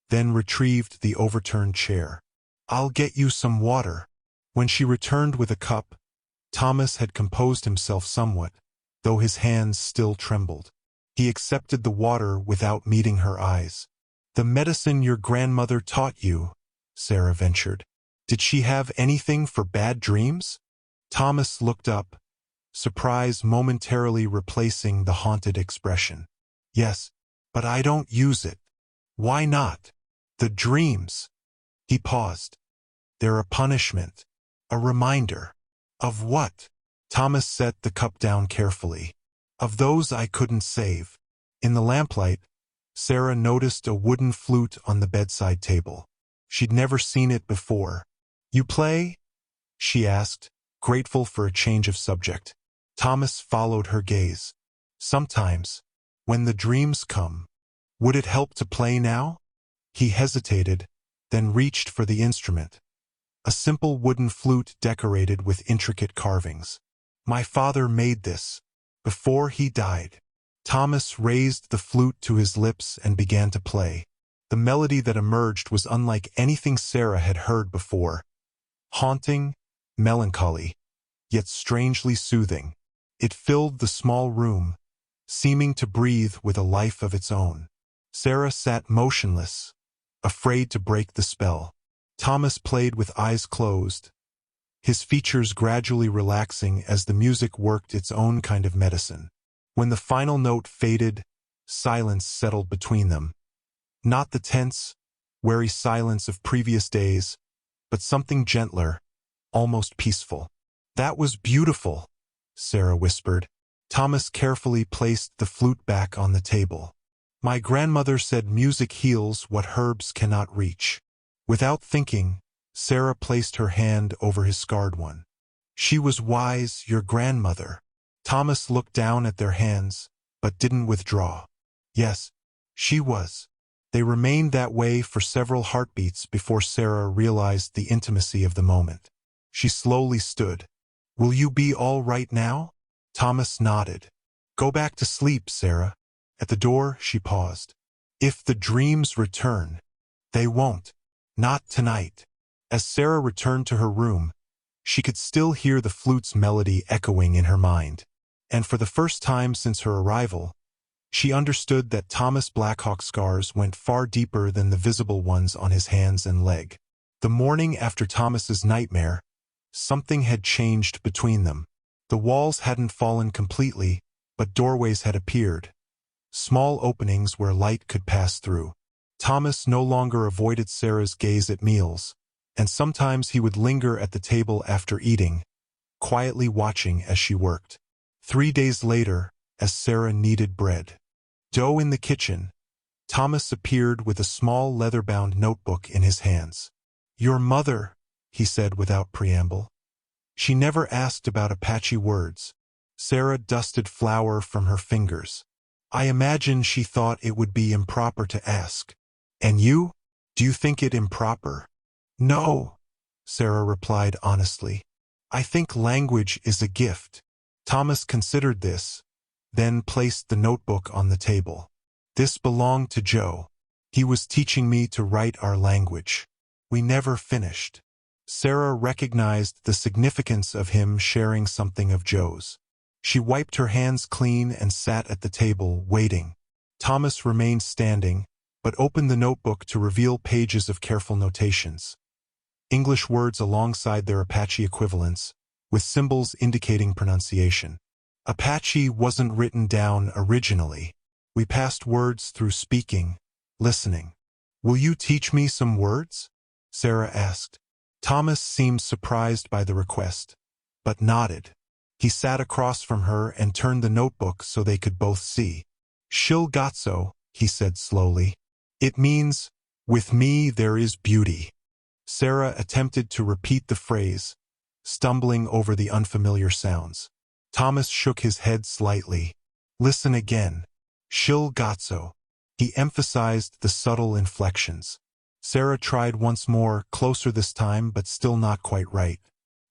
then retrieved the overturned chair. "I'll get you some water." When she returned with a cup, Thomas had composed himself somewhat, though his hands still trembled. He accepted the water without meeting her eyes. "The medicine your grandmother taught you," Sarah ventured. "Did she have anything for bad dreams?" Thomas looked up, surprise momentarily replacing the haunted expression. "Yes, but I don't use it." "Why not?" "The dreams." He paused. "They're a punishment. A reminder." "Of what?" Thomas set the cup down carefully. "Of those I couldn't save." In the lamplight, Sarah noticed a wooden flute on the bedside table. She'd never seen it before. "You play?" she asked, grateful for a change of subject. Thomas followed her gaze. "Sometimes, when the dreams come." "Would it help to play now?" He hesitated, then reached for the instrument. A simple wooden flute decorated with intricate carvings. "My father made this before he died." Thomas raised the flute to his lips and began to play. The melody that emerged was unlike anything Sarah had heard before. Haunting, melancholy, yet strangely soothing. It filled the small room, seeming to breathe with a life of its own. Sarah sat motionless, afraid to break the spell. Thomas played with eyes closed, his features gradually relaxing as the music worked its own kind of medicine. When the final note faded, silence settled between them. Not the tense, wary silence of previous days, but something gentler, almost peaceful. "That was beautiful," Sarah whispered. Thomas carefully placed the flute back on the table. "My grandmother said music heals what herbs cannot reach." Without thinking, Sarah placed her hand over his scarred one. "She was wise, your grandmother." Thomas looked down at their hands, but didn't withdraw. Yes, she was. They remained that way for several heartbeats before Sarah realized the intimacy of the moment. She slowly stood. "Will you be all right now?" Thomas nodded. "Go back to sleep, Sarah." At the door, she paused. "If the dreams return." "They won't. Not tonight." As Sarah returned to her room, she could still hear the flute's melody echoing in her mind. And for the first time since her arrival, she understood that Thomas Blackhawk's scars went far deeper than the visible ones on his hands and leg. The morning after Thomas's nightmare, something had changed between them. The walls hadn't fallen completely, but doorways had appeared, small openings where light could pass through. Thomas no longer avoided Sarah's gaze at meals, and sometimes he would linger at the table after eating, quietly watching as she worked. 3 days later, as Sarah kneaded bread dough in the kitchen, Thomas appeared with a small leather-bound notebook in his hands. "Your mother," he said without preamble. "She never asked about Apache words." Sarah dusted flour from her fingers. "I imagine she thought it would be improper to ask." "And you? Do you think it improper?" "No," Sarah replied honestly. "I think language is a gift." Thomas considered this, then placed the notebook on the table. "This belonged to Joe. He was teaching me to write our language. We never finished." Sarah recognized the significance of him sharing something of Joe's. She wiped her hands clean and sat at the table, waiting. Thomas remained standing, but opened the notebook to reveal pages of careful notations. English words alongside their Apache equivalents, with symbols indicating pronunciation. Apache wasn't written down originally. We passed words through speaking, listening. "Will you teach me some words?" Sarah asked. Thomas seemed surprised by the request, but nodded. He sat across from her and turned the notebook so they could both see. "Shilgatso," he said slowly. "It means, with me there is beauty." Sarah attempted to repeat the phrase, stumbling over the unfamiliar sounds. Thomas shook his head slightly. "Listen again. Shilgatso." He emphasized the subtle inflections. Sarah tried once more, closer this time, but still not quite right.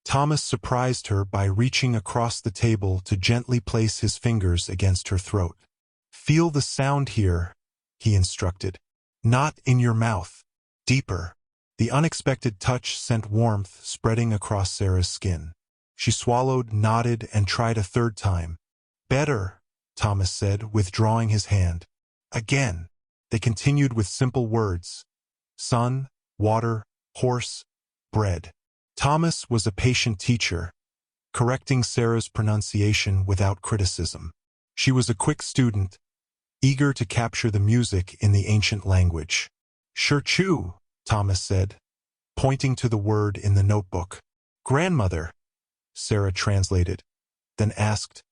Thomas surprised her by reaching across the table to gently place his fingers against her throat. "Feel the sound here," he instructed. "Not in your mouth. Deeper." The unexpected touch sent warmth spreading across Sarah's skin. She swallowed, nodded, and tried a third time. "Better," Thomas said, withdrawing his hand. Again, they continued with simple words. Sun, water, horse, bread. Thomas was a patient teacher, correcting Sarah's pronunciation without criticism. She was a quick student, eager to capture the music in the ancient language. "Shirchu," Thomas said, pointing to the word in the notebook. "Grandmother," Sarah translated, then asked,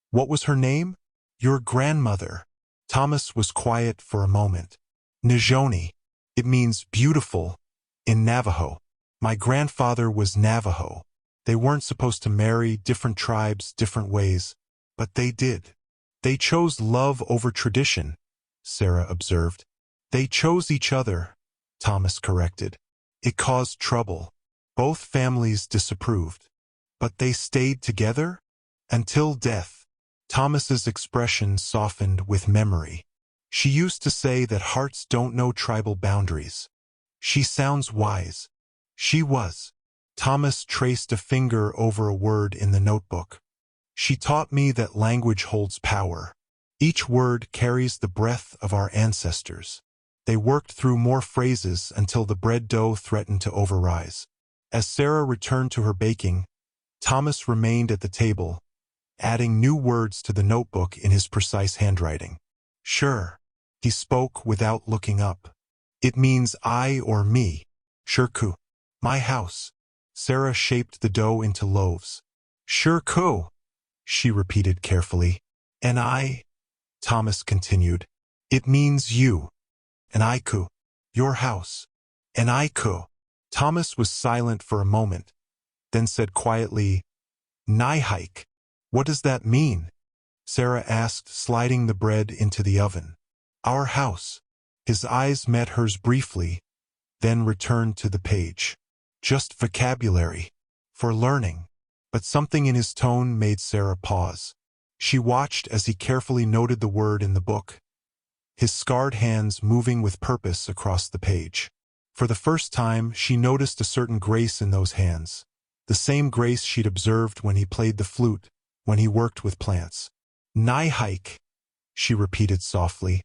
"What was her name?" "Your grandmother." Thomas was quiet for a moment. "Nijoni. It means beautiful in Navajo. My grandfather was Navajo. They weren't supposed to marry, different tribes, different ways, but they did. They chose love over tradition," Sarah observed. "They chose each other," Thomas corrected. "It caused trouble. Both families disapproved. But they stayed together? Until death." Thomas's expression softened with memory. "She used to say that hearts don't know tribal boundaries." "She sounds wise." "She was." Thomas traced a finger over a word in the notebook. "She taught me that language holds power. Each word carries the breath of our ancestors." They worked through more phrases until the bread dough threatened to overrise. As Sarah returned to her baking, Thomas remained at the table, adding new words to the notebook in his precise handwriting. "Sure." He spoke without looking up. "It means I or me. Shirku. My house." Sarah shaped the dough into loaves. "Shirku," she repeated carefully. "And I," Thomas continued. "It means you. And Aiku. Your house. And Aiku." Thomas was silent for a moment, then said quietly, "Nihike. What does that mean?" Sarah asked, sliding the bread into the oven. Our house. His eyes met hers briefly, then returned to the page. Just vocabulary. For learning. But something in his tone made Sarah pause. She watched as he carefully noted the word in the book, his scarred hands moving with purpose across the page. For the first time, she noticed a certain grace in those hands, the same grace she'd observed when he played the flute, when he worked with plants. Hike, she repeated softly,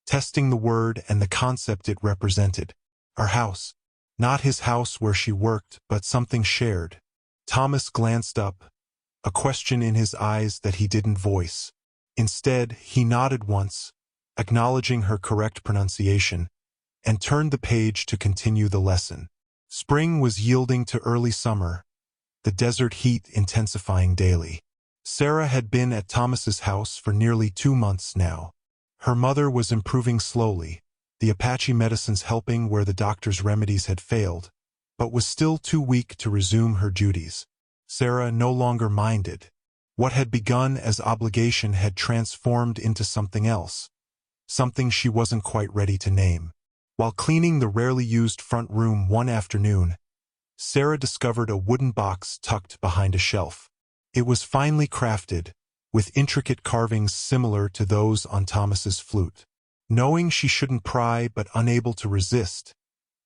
testing the word and the concept it represented. Our house. Not his house where she worked, but something shared. Thomas glanced up, a question in his eyes that he didn't voice. Instead, he nodded once, acknowledging her correct pronunciation, and turned the page to continue the lesson. Spring was yielding to early summer, the desert heat intensifying daily. Sarah had been at Thomas's house for nearly 2 months now. Her mother was improving slowly, the Apache medicines helping where the doctor's remedies had failed, but was still too weak to resume her duties. Sarah no longer minded. What had begun as obligation had transformed into something else, something she wasn't quite ready to name. While cleaning the rarely used front room one afternoon, Sarah discovered a wooden box tucked behind a shelf. It was finely crafted, with intricate carvings similar to those on Thomas's flute. Knowing she shouldn't pry but unable to resist,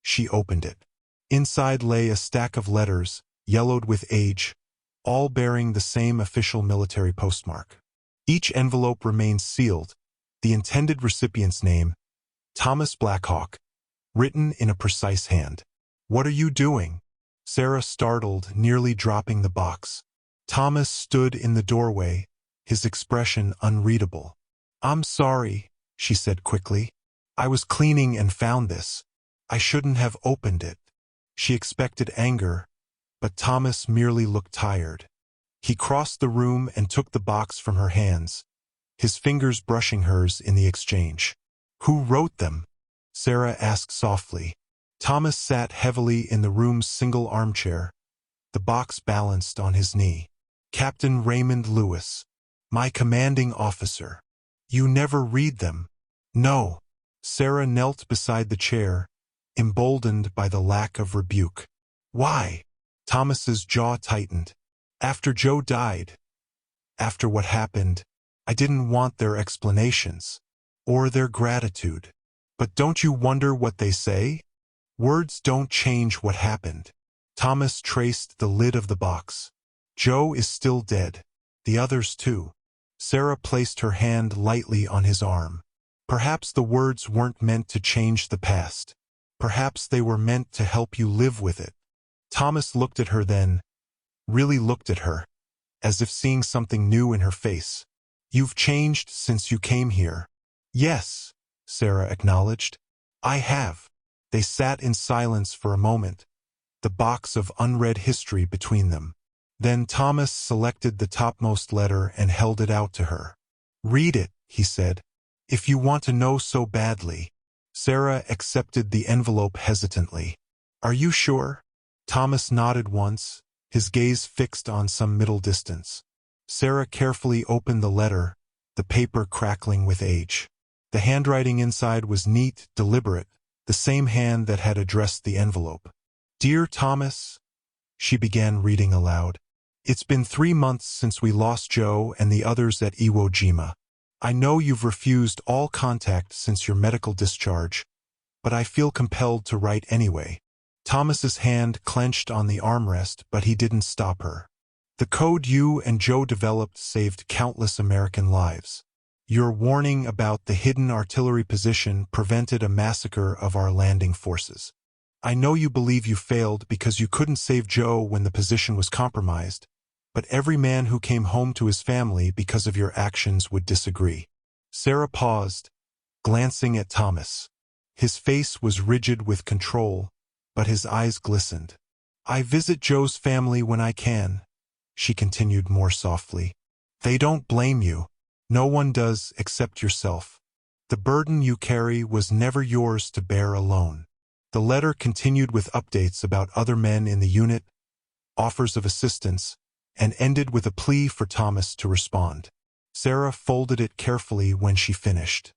she opened it. Inside lay a stack of letters, yellowed with age, all bearing the same official military postmark. Each envelope remained sealed, the intended recipient's name, Thomas Blackhawk, written in a precise hand. What are you doing? Sarah startled, nearly dropping the box. Thomas stood in the doorway, his expression unreadable. I'm sorry, she said quickly. I was cleaning and found this. I shouldn't have opened it. She expected anger, but Thomas merely looked tired. He crossed the room and took the box from her hands, his fingers brushing hers in the exchange. Who wrote them? Sarah asked softly. Thomas sat heavily in the room's single armchair, the box balanced on his knee. Captain Raymond Lewis, my commanding officer. You never read them. No. Sarah knelt beside the chair, emboldened by the lack of rebuke. Why? Thomas's jaw tightened. After Joe died, after what happened, I didn't want their explanations, or their gratitude. But don't you wonder what they say? Words don't change what happened. Thomas traced the lid of the box. Joe is still dead. The others too. Sarah placed her hand lightly on his arm. Perhaps the words weren't meant to change the past. Perhaps they were meant to help you live with it. Thomas looked at her then, really looked at her, as if seeing something new in her face. You've changed since you came here. Yes, Sarah acknowledged. I have. They sat in silence for a moment, the box of unread history between them. Then Thomas selected the topmost letter and held it out to her. Read it, he said, if you want to know so badly. Sarah accepted the envelope hesitantly. Are you sure? Thomas nodded once, his gaze fixed on some middle distance. Sarah carefully opened the letter, the paper crackling with age. The handwriting inside was neat, deliberate, the same hand that had addressed the envelope. Dear Thomas, she began reading aloud. It's been 3 months since we lost Joe and the others at Iwo Jima. I know you've refused all contact since your medical discharge, but I feel compelled to write anyway. Thomas's hand clenched on the armrest, but he didn't stop her. The code you and Joe developed saved countless American lives. Your warning about the hidden artillery position prevented a massacre of our landing forces. I know you believe you failed because you couldn't save Joe when the position was compromised, but every man who came home to his family because of your actions would disagree. Sarah paused, glancing at Thomas. His face was rigid with control, but his eyes glistened. I visit Joe's family when I can, she continued more softly. They don't blame you. No one does except yourself. The burden you carry was never yours to bear alone. The letter continued with updates about other men in the unit, offers of assistance, and ended with a plea for Thomas to respond. Sarah folded it carefully when she finished.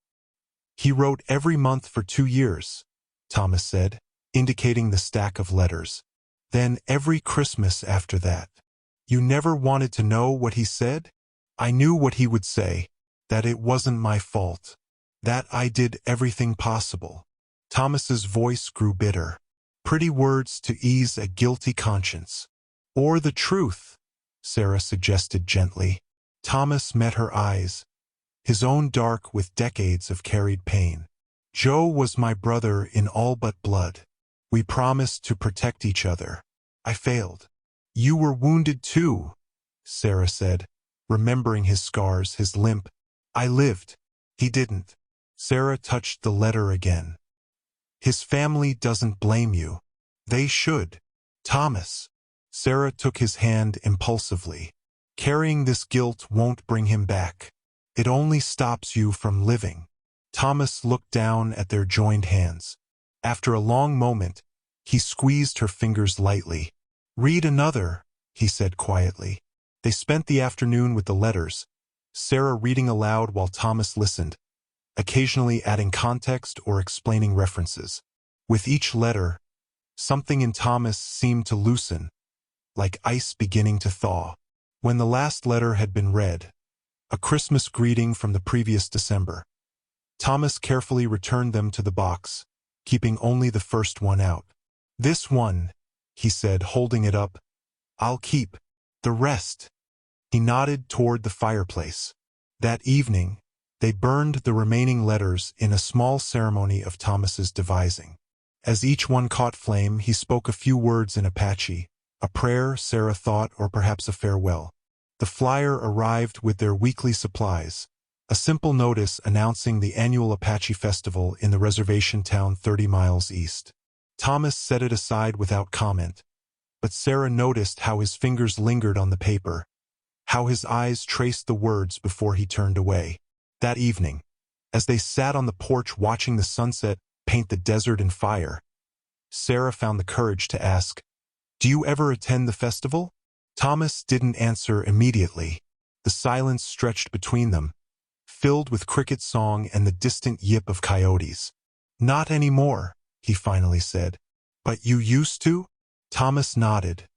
He wrote every month for 2 years, Thomas said, indicating the stack of letters. Then every Christmas after that. You never wanted to know what he said? I knew what he would say, that it wasn't my fault, that I did everything possible. Thomas's voice grew bitter. Pretty words to ease a guilty conscience. Or the truth, Sarah suggested gently. Thomas met her eyes, his own dark with decades of carried pain. Joe was my brother in all but blood. We promised to protect each other. I failed. You were wounded too, Sarah said, remembering his scars, his limp. I lived. He didn't. Sarah touched the letter again. His family doesn't blame you. They should. Thomas. Sarah took his hand impulsively. Carrying this guilt won't bring him back. It only stops you from living. Thomas looked down at their joined hands. After a long moment, he squeezed her fingers lightly. Read another, he said quietly. They spent the afternoon with the letters, Sarah reading aloud while Thomas listened, occasionally adding context or explaining references. With each letter, something in Thomas seemed to loosen, like ice beginning to thaw. When the last letter had been read, a Christmas greeting from the previous December, Thomas carefully returned them to the box, keeping only the first one out. This one, he said, holding it up, I'll keep. The rest. He nodded toward the fireplace. That evening, they burned the remaining letters in a small ceremony of Thomas's devising. As each one caught flame, he spoke a few words in Apache, a prayer, Sarah thought, or perhaps a farewell. The flyer arrived with their weekly supplies, a simple notice announcing the annual Apache festival in the reservation town 30 miles east. Thomas set it aside without comment, but Sarah noticed how his fingers lingered on the paper, how his eyes traced the words before he turned away. That evening, as they sat on the porch watching the sunset paint the desert in fire, Sarah found the courage to ask, "Do you ever attend the festival?" Thomas didn't answer immediately. The silence stretched between them, filled with cricket song and the distant yip of coyotes. "Not anymore," he finally said. "But you used to?" Thomas nodded,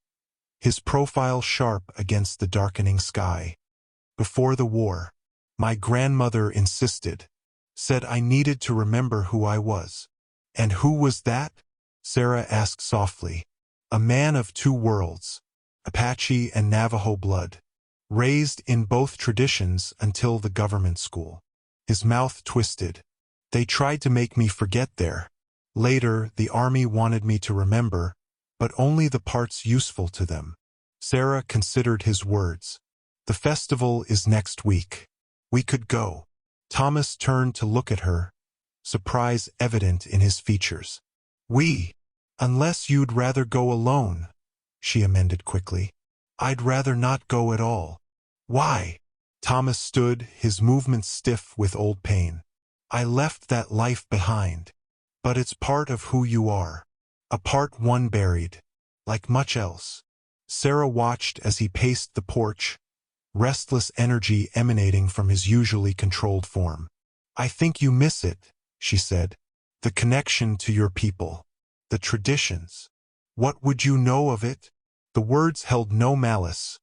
his profile sharp against the darkening sky. "Before the war, my grandmother insisted, said I needed to remember who I was." "And who was that?" Sarah asked softly. "A man of two worlds, Apache and Navajo blood, raised in both traditions until the government school." His mouth twisted. "They tried to make me forget there. Later, the army wanted me to remember, but only the parts useful to them." Sarah considered his words. "The festival is next week. We could go." Thomas turned to look at her, surprise evident in his features. Unless you'd rather go alone," she amended quickly. "I'd rather not go at all." "Why?" Thomas stood, his movements stiff with old pain. "I left that life behind. But it's part of who you are. A part one buried, like much else." Sarah watched as he paced the porch, restless energy emanating from his usually controlled form. "I think you miss it," she said. "The connection to your people. The traditions. What would you know of it?" The words held no malice,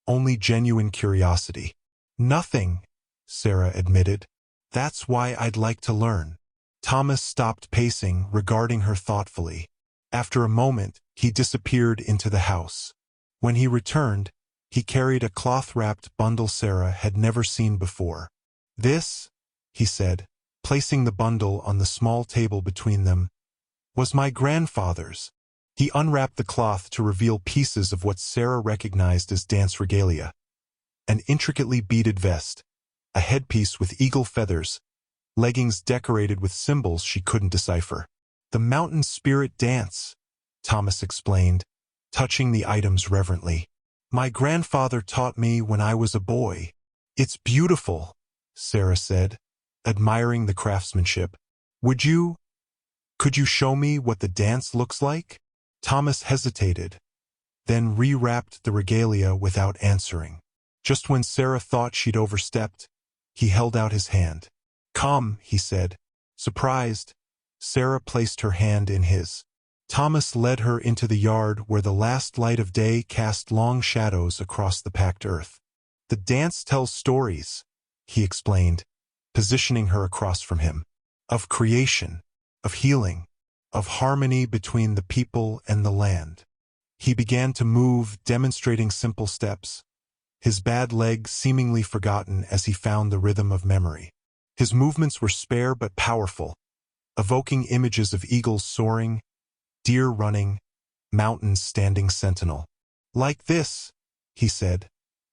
only genuine curiosity. "Nothing," Sarah admitted. "That's why I'd like to learn." Thomas stopped pacing, regarding her thoughtfully. After a moment, he disappeared into the house. When he returned, he carried a cloth-wrapped bundle Sarah had never seen before. "This," he said, placing the bundle on the small table between them, "was my grandfather's." He unwrapped the cloth to reveal pieces of what Sarah recognized as dance regalia. An intricately beaded vest, a headpiece with eagle feathers, leggings decorated with symbols she couldn't decipher. "The mountain spirit dance," Thomas explained, touching the items reverently. "My grandfather taught me when I was a boy." "It's beautiful," Sarah said, admiring the craftsmanship. Could you show me what the dance looks like?" Thomas hesitated, then rewrapped the regalia without answering. Just when Sarah thought she'd overstepped, he held out his hand. "Come," he said. Surprised, Sarah placed her hand in his. Thomas led her into the yard where the last light of day cast long shadows across the packed earth. "The dance tells stories," he explained, positioning her across from him. "Of creation, of healing, of harmony between the people and the land." He began to move, demonstrating simple steps, his bad leg seemingly forgotten as he found the rhythm of memory. His movements were spare but powerful, evoking images of eagles soaring, deer running, mountains standing sentinel. "Like this," he said,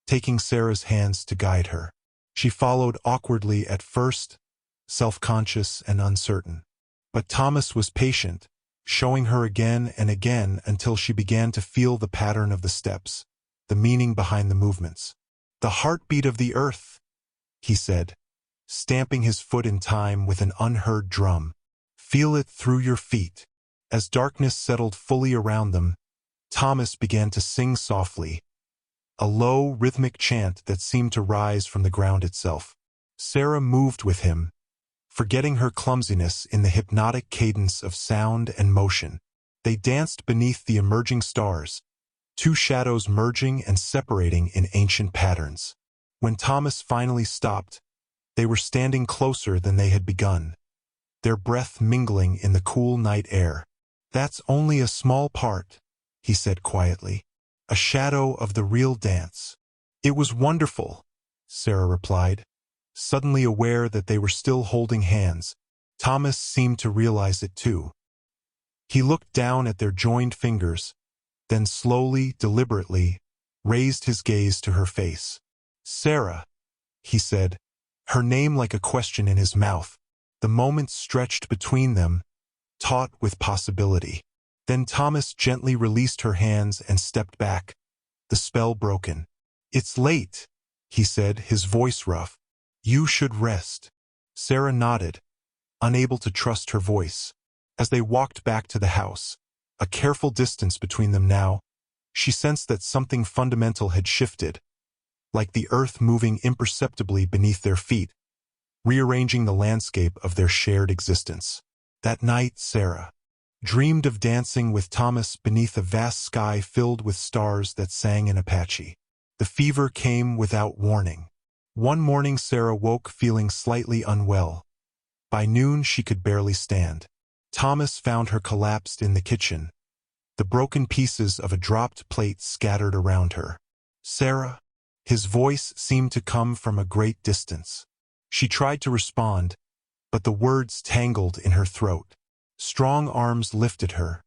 taking Sarah's hands to guide her. She followed awkwardly at first, self-conscious and uncertain. But Thomas was patient, showing her again and again until she began to feel the pattern of the steps, the meaning behind the movements. "The heartbeat of the earth," he said, stamping his foot in time with an unheard drum. "Feel it through your feet." As darkness settled fully around them, Thomas began to sing softly, a low, rhythmic chant that seemed to rise from the ground itself. Sarah moved with him, forgetting her clumsiness in the hypnotic cadence of sound and motion. They danced beneath the emerging stars, two shadows merging and separating in ancient patterns. When Thomas finally stopped, they were standing closer than they had begun, their breath mingling in the cool night air. "That's only a small part," he said quietly, "a shadow of the real dance." "It was wonderful," Sarah replied, suddenly aware that they were still holding hands. Thomas seemed to realize it too. He looked down at their joined fingers, then slowly, deliberately, raised his gaze to her face. "Sarah," he said, her name like a question in his mouth. The moment stretched between them, taut with possibility. Then Thomas gently released her hands and stepped back, the spell broken. "It's late," he said, his voice rough. "You should rest." Sarah nodded, unable to trust her voice. As they walked back to the house, a careful distance between them now, she sensed that something fundamental had shifted, like the earth moving imperceptibly beneath their feet, rearranging the landscape of their shared existence. That night, Sarah dreamed of dancing with Thomas beneath a vast sky filled with stars that sang in Apache. The fever came without warning. One morning Sarah woke feeling slightly unwell. By noon she could barely stand. Thomas found her collapsed in the kitchen, the broken pieces of a dropped plate scattered around her. "Sarah?" His voice seemed to come from a great distance. She tried to respond, but the words tangled in her throat. Strong arms lifted her,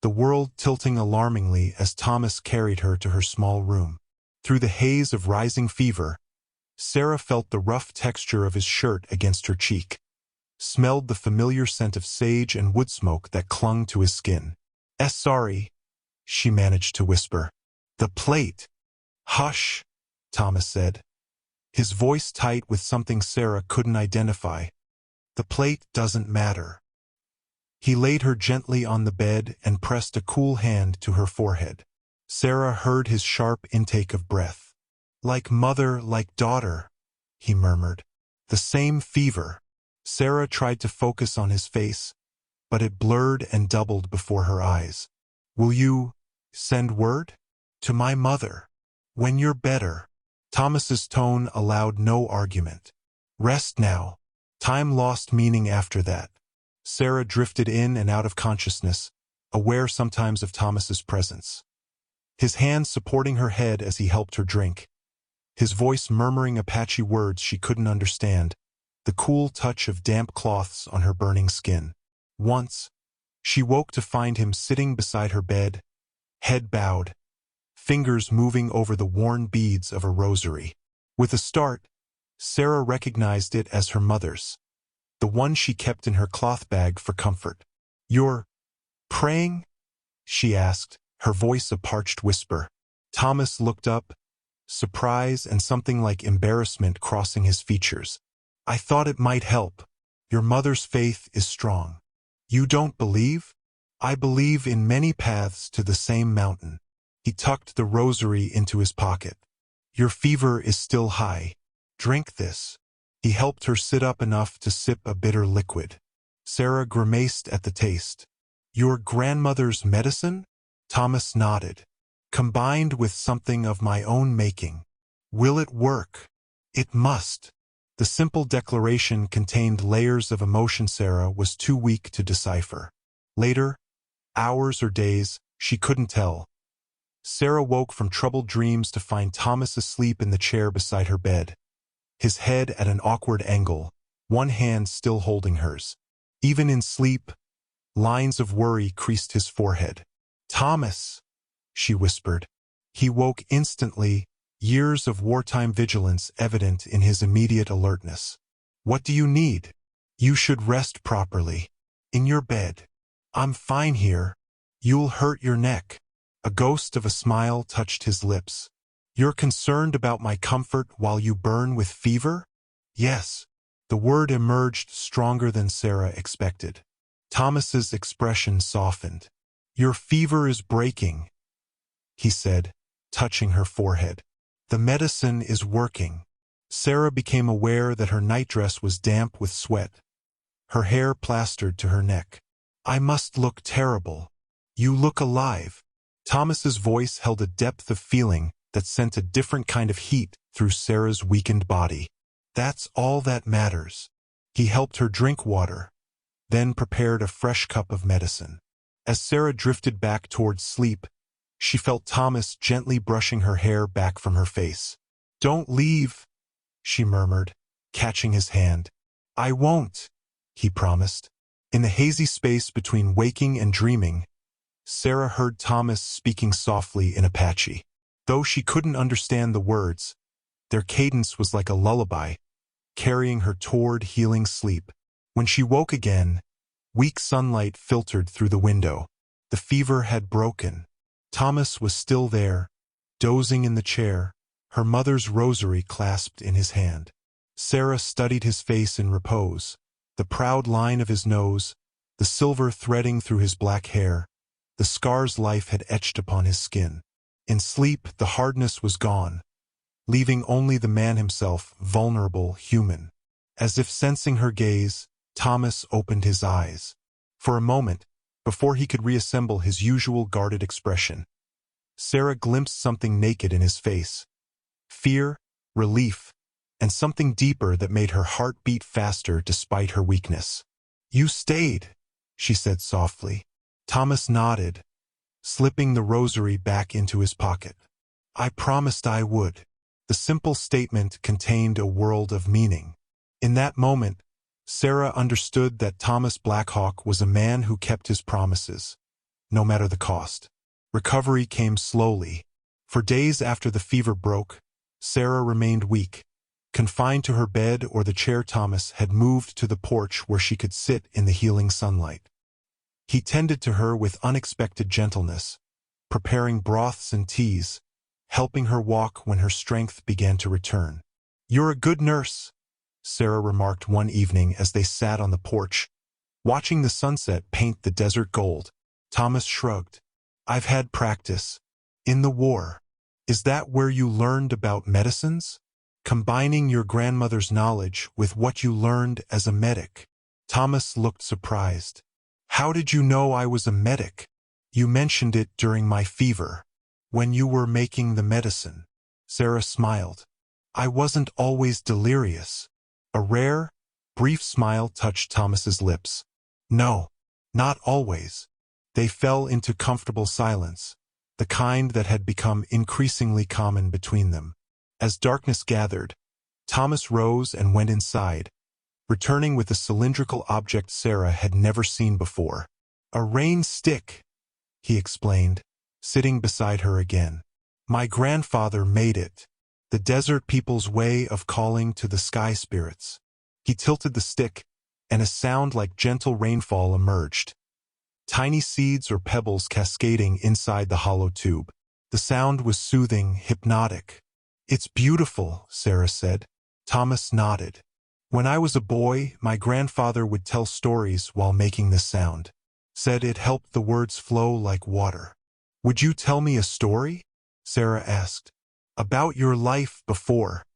the world tilting alarmingly as Thomas carried her to her small room. Through the haze of rising fever, Sarah felt the rough texture of his shirt against her cheek, smelled the familiar scent of sage and wood smoke that clung to his skin. Sorry," she managed to whisper. "The plate." "Hush," Thomas said, his voice tight with something Sarah couldn't identify. "The plate doesn't matter." He laid her gently on the bed and pressed a cool hand to her forehead. Sarah heard his sharp intake of breath. "Like mother, like daughter," he murmured. "The same fever." Sarah tried to focus on his face, but it blurred and doubled before her eyes. "Will you send word to my mother when you're better?" Thomas's tone allowed no argument. "Rest now." Time lost meaning after that. Sarah drifted in and out of consciousness, aware sometimes of Thomas's presence. His hand supporting her head as he helped her drink, his voice murmuring Apache words she couldn't understand, the cool touch of damp cloths on her burning skin. Once, she woke to find him sitting beside her bed, head bowed, fingers moving over the worn beads of a rosary. With a start, Sarah recognized it as her mother's, the one she kept in her cloth bag for comfort. "You're praying?" she asked, her voice a parched whisper. Thomas looked up, surprise and something like embarrassment crossing his features. "I thought it might help. Your mother's faith is strong." "You don't believe?" "I believe in many paths to the same mountain." He tucked the rosary into his pocket. Your fever is still high. Drink this. He helped her sit up enough to sip a bitter liquid. Sarah grimaced at the taste. Your grandmother's medicine? Thomas nodded. Combined with something of my own making. Will it work? It must. The simple declaration contained layers of emotion Sarah was too weak to decipher. Later, hours or days, she couldn't tell. Sarah woke from troubled dreams to find Thomas asleep in the chair beside her bed, his head at an awkward angle, one hand still holding hers. Even in sleep, lines of worry creased his forehead. Thomas, she whispered. He woke instantly, years of wartime vigilance evident in his immediate alertness. What do you need? You should rest properly. In your bed. I'm fine here. You'll hurt your neck. A ghost of a smile touched his lips. You're concerned about my comfort while you burn with fever? Yes. The word emerged stronger than Sarah expected. Thomas's expression softened. Your fever is breaking, he said, touching her forehead. The medicine is working. Sarah became aware that her nightdress was damp with sweat, her hair plastered to her neck. I must look terrible. You look alive. Thomas's voice held a depth of feeling that sent a different kind of heat through Sarah's weakened body. That's all that matters. He helped her drink water, then prepared a fresh cup of medicine. As Sarah drifted back towards sleep, she felt Thomas gently brushing her hair back from her face. Don't leave, she murmured, catching his hand. I won't, he promised. In the hazy space between waking and dreaming, Sarah heard Thomas speaking softly in Apache. Though she couldn't understand the words, their cadence was like a lullaby, carrying her toward healing sleep. When she woke again, weak sunlight filtered through the window. The fever had broken. Thomas was still there, dozing in the chair, her mother's rosary clasped in his hand. Sarah studied his face in repose, the proud line of his nose, the silver threading through his black hair, the scars life had etched upon his skin. In sleep, the hardness was gone, leaving only the man himself, vulnerable, human. As if sensing her gaze, Thomas opened his eyes. For a moment, before he could reassemble his usual guarded expression, Sarah glimpsed something naked in his face. Fear, relief, and something deeper that made her heart beat faster despite her weakness. You stayed, she said softly. Thomas nodded, slipping the rosary back into his pocket. I promised I would. The simple statement contained a world of meaning. In that moment, Sarah understood that Thomas Blackhawk was a man who kept his promises, no matter the cost. Recovery came slowly. For days after the fever broke, Sarah remained weak, confined to her bed or the chair. Thomas had moved to the porch where she could sit in the healing sunlight. He tended to her with unexpected gentleness, preparing broths and teas, helping her walk when her strength began to return. You're a good nurse, Sarah remarked one evening as they sat on the porch, watching the sunset paint the desert gold. Thomas shrugged. I've had practice. In the war. Is that where you learned about medicines? Combining your grandmother's knowledge with what you learned as a medic. Thomas looked surprised. How did you know I was a medic? You mentioned it during my fever, when you were making the medicine. Sarah smiled. I wasn't always delirious. A rare, brief smile touched Thomas's lips. No, not always. They fell into comfortable silence, the kind that had become increasingly common between them. As darkness gathered, Thomas rose and went inside, returning with a cylindrical object Sarah had never seen before. A rain stick, he explained, sitting beside her again. My grandfather made it. The desert people's way of calling to the sky spirits. He tilted the stick, and a sound like gentle rainfall emerged. Tiny seeds or pebbles cascading inside the hollow tube. The sound was soothing, hypnotic. It's beautiful, Sarah said. Thomas nodded. When I was a boy, my grandfather would tell stories while making this sound. Said it helped the words flow like water. Would you tell me a story? Sarah asked. About your life before.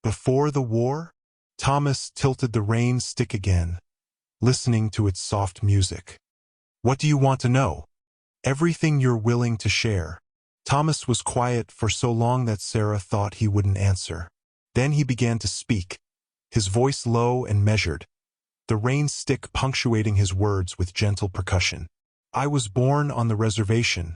Before the war? Thomas tilted the rain stick again, listening to its soft music. What do you want to know? Everything you're willing to share. Thomas was quiet for so long that Sarah thought he wouldn't answer. Then he began to speak, his voice low and measured, the rain stick punctuating his words with gentle percussion. I was born on the reservation,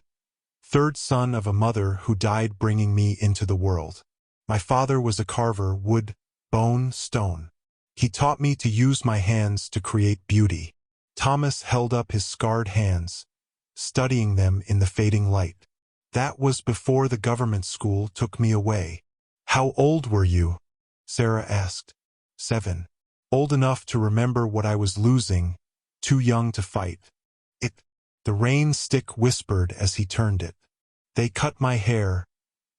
third son of a mother who died bringing me into the world. My father was a carver, wood, bone, stone. He taught me to use my hands to create beauty. Thomas held up his scarred hands, studying them in the fading light. That was before the government school took me away. How old were you? Sarah asked. 7. Old enough to remember what I was losing, too young to fight. The rain stick whispered as he turned it. They cut my hair,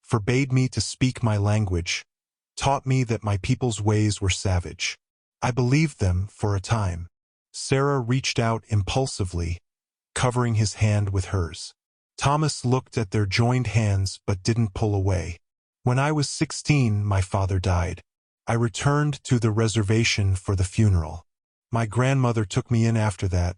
forbade me to speak my language, taught me that my people's ways were savage. I believed them for a time. Sarah reached out impulsively, covering his hand with hers. Thomas looked at their joined hands but didn't pull away. When I was 16, my father died. I returned to the reservation for the funeral. My grandmother took me in after that,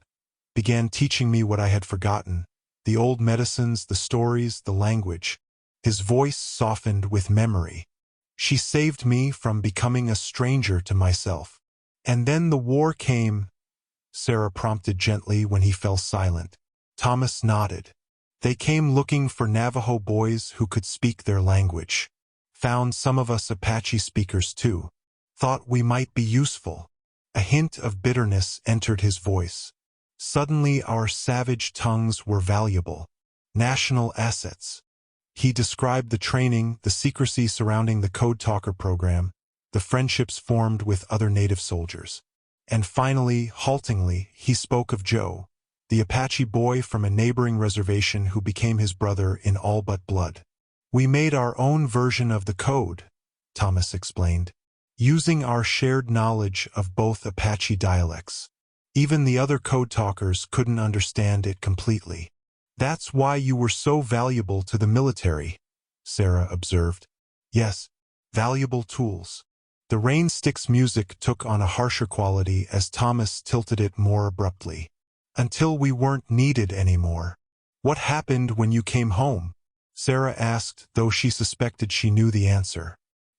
began teaching me what I had forgotten, the old medicines, the stories, the language. His voice softened with memory. She saved me from becoming a stranger to myself. And then the war came, Sarah prompted gently when he fell silent. Thomas nodded. They came looking for Navajo boys who could speak their language. Found some of us Apache speakers too. Thought we might be useful. A hint of bitterness entered his voice. Suddenly our savage tongues were valuable. National assets. He described the training, the secrecy surrounding the Code Talker program, the friendships formed with other native soldiers. And finally, haltingly, he spoke of Joe, the Apache boy from a neighboring reservation who became his brother in all but blood. We made our own version of the code, Thomas explained, using our shared knowledge of both Apache dialects. Even the other code talkers couldn't understand it completely. That's why you were so valuable to the military, Sarah observed. Yes, valuable tools. The rain stick's music took on a harsher quality as Thomas tilted it more abruptly. Until we weren't needed anymore. What happened when you came home? Sarah asked, though she suspected she knew the answer.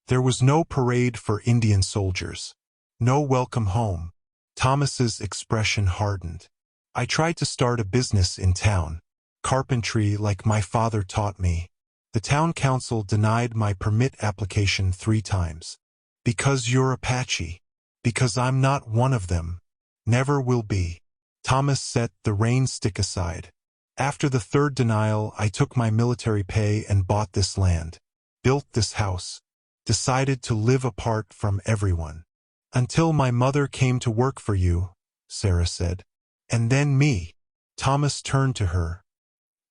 There was no parade for Indian soldiers. No welcome home. Thomas's expression hardened. I tried to start a business in town. Carpentry like my father taught me. The town council denied my permit application 3 times. Because you're Apache. Because I'm not one of them. Never will be. Thomas set the rain stick aside. After the 3rd denial, I took my military pay and bought this land. Built this house. Decided to live apart from everyone. Until my mother came to work for you, Sarah said. And then me. Thomas turned to her,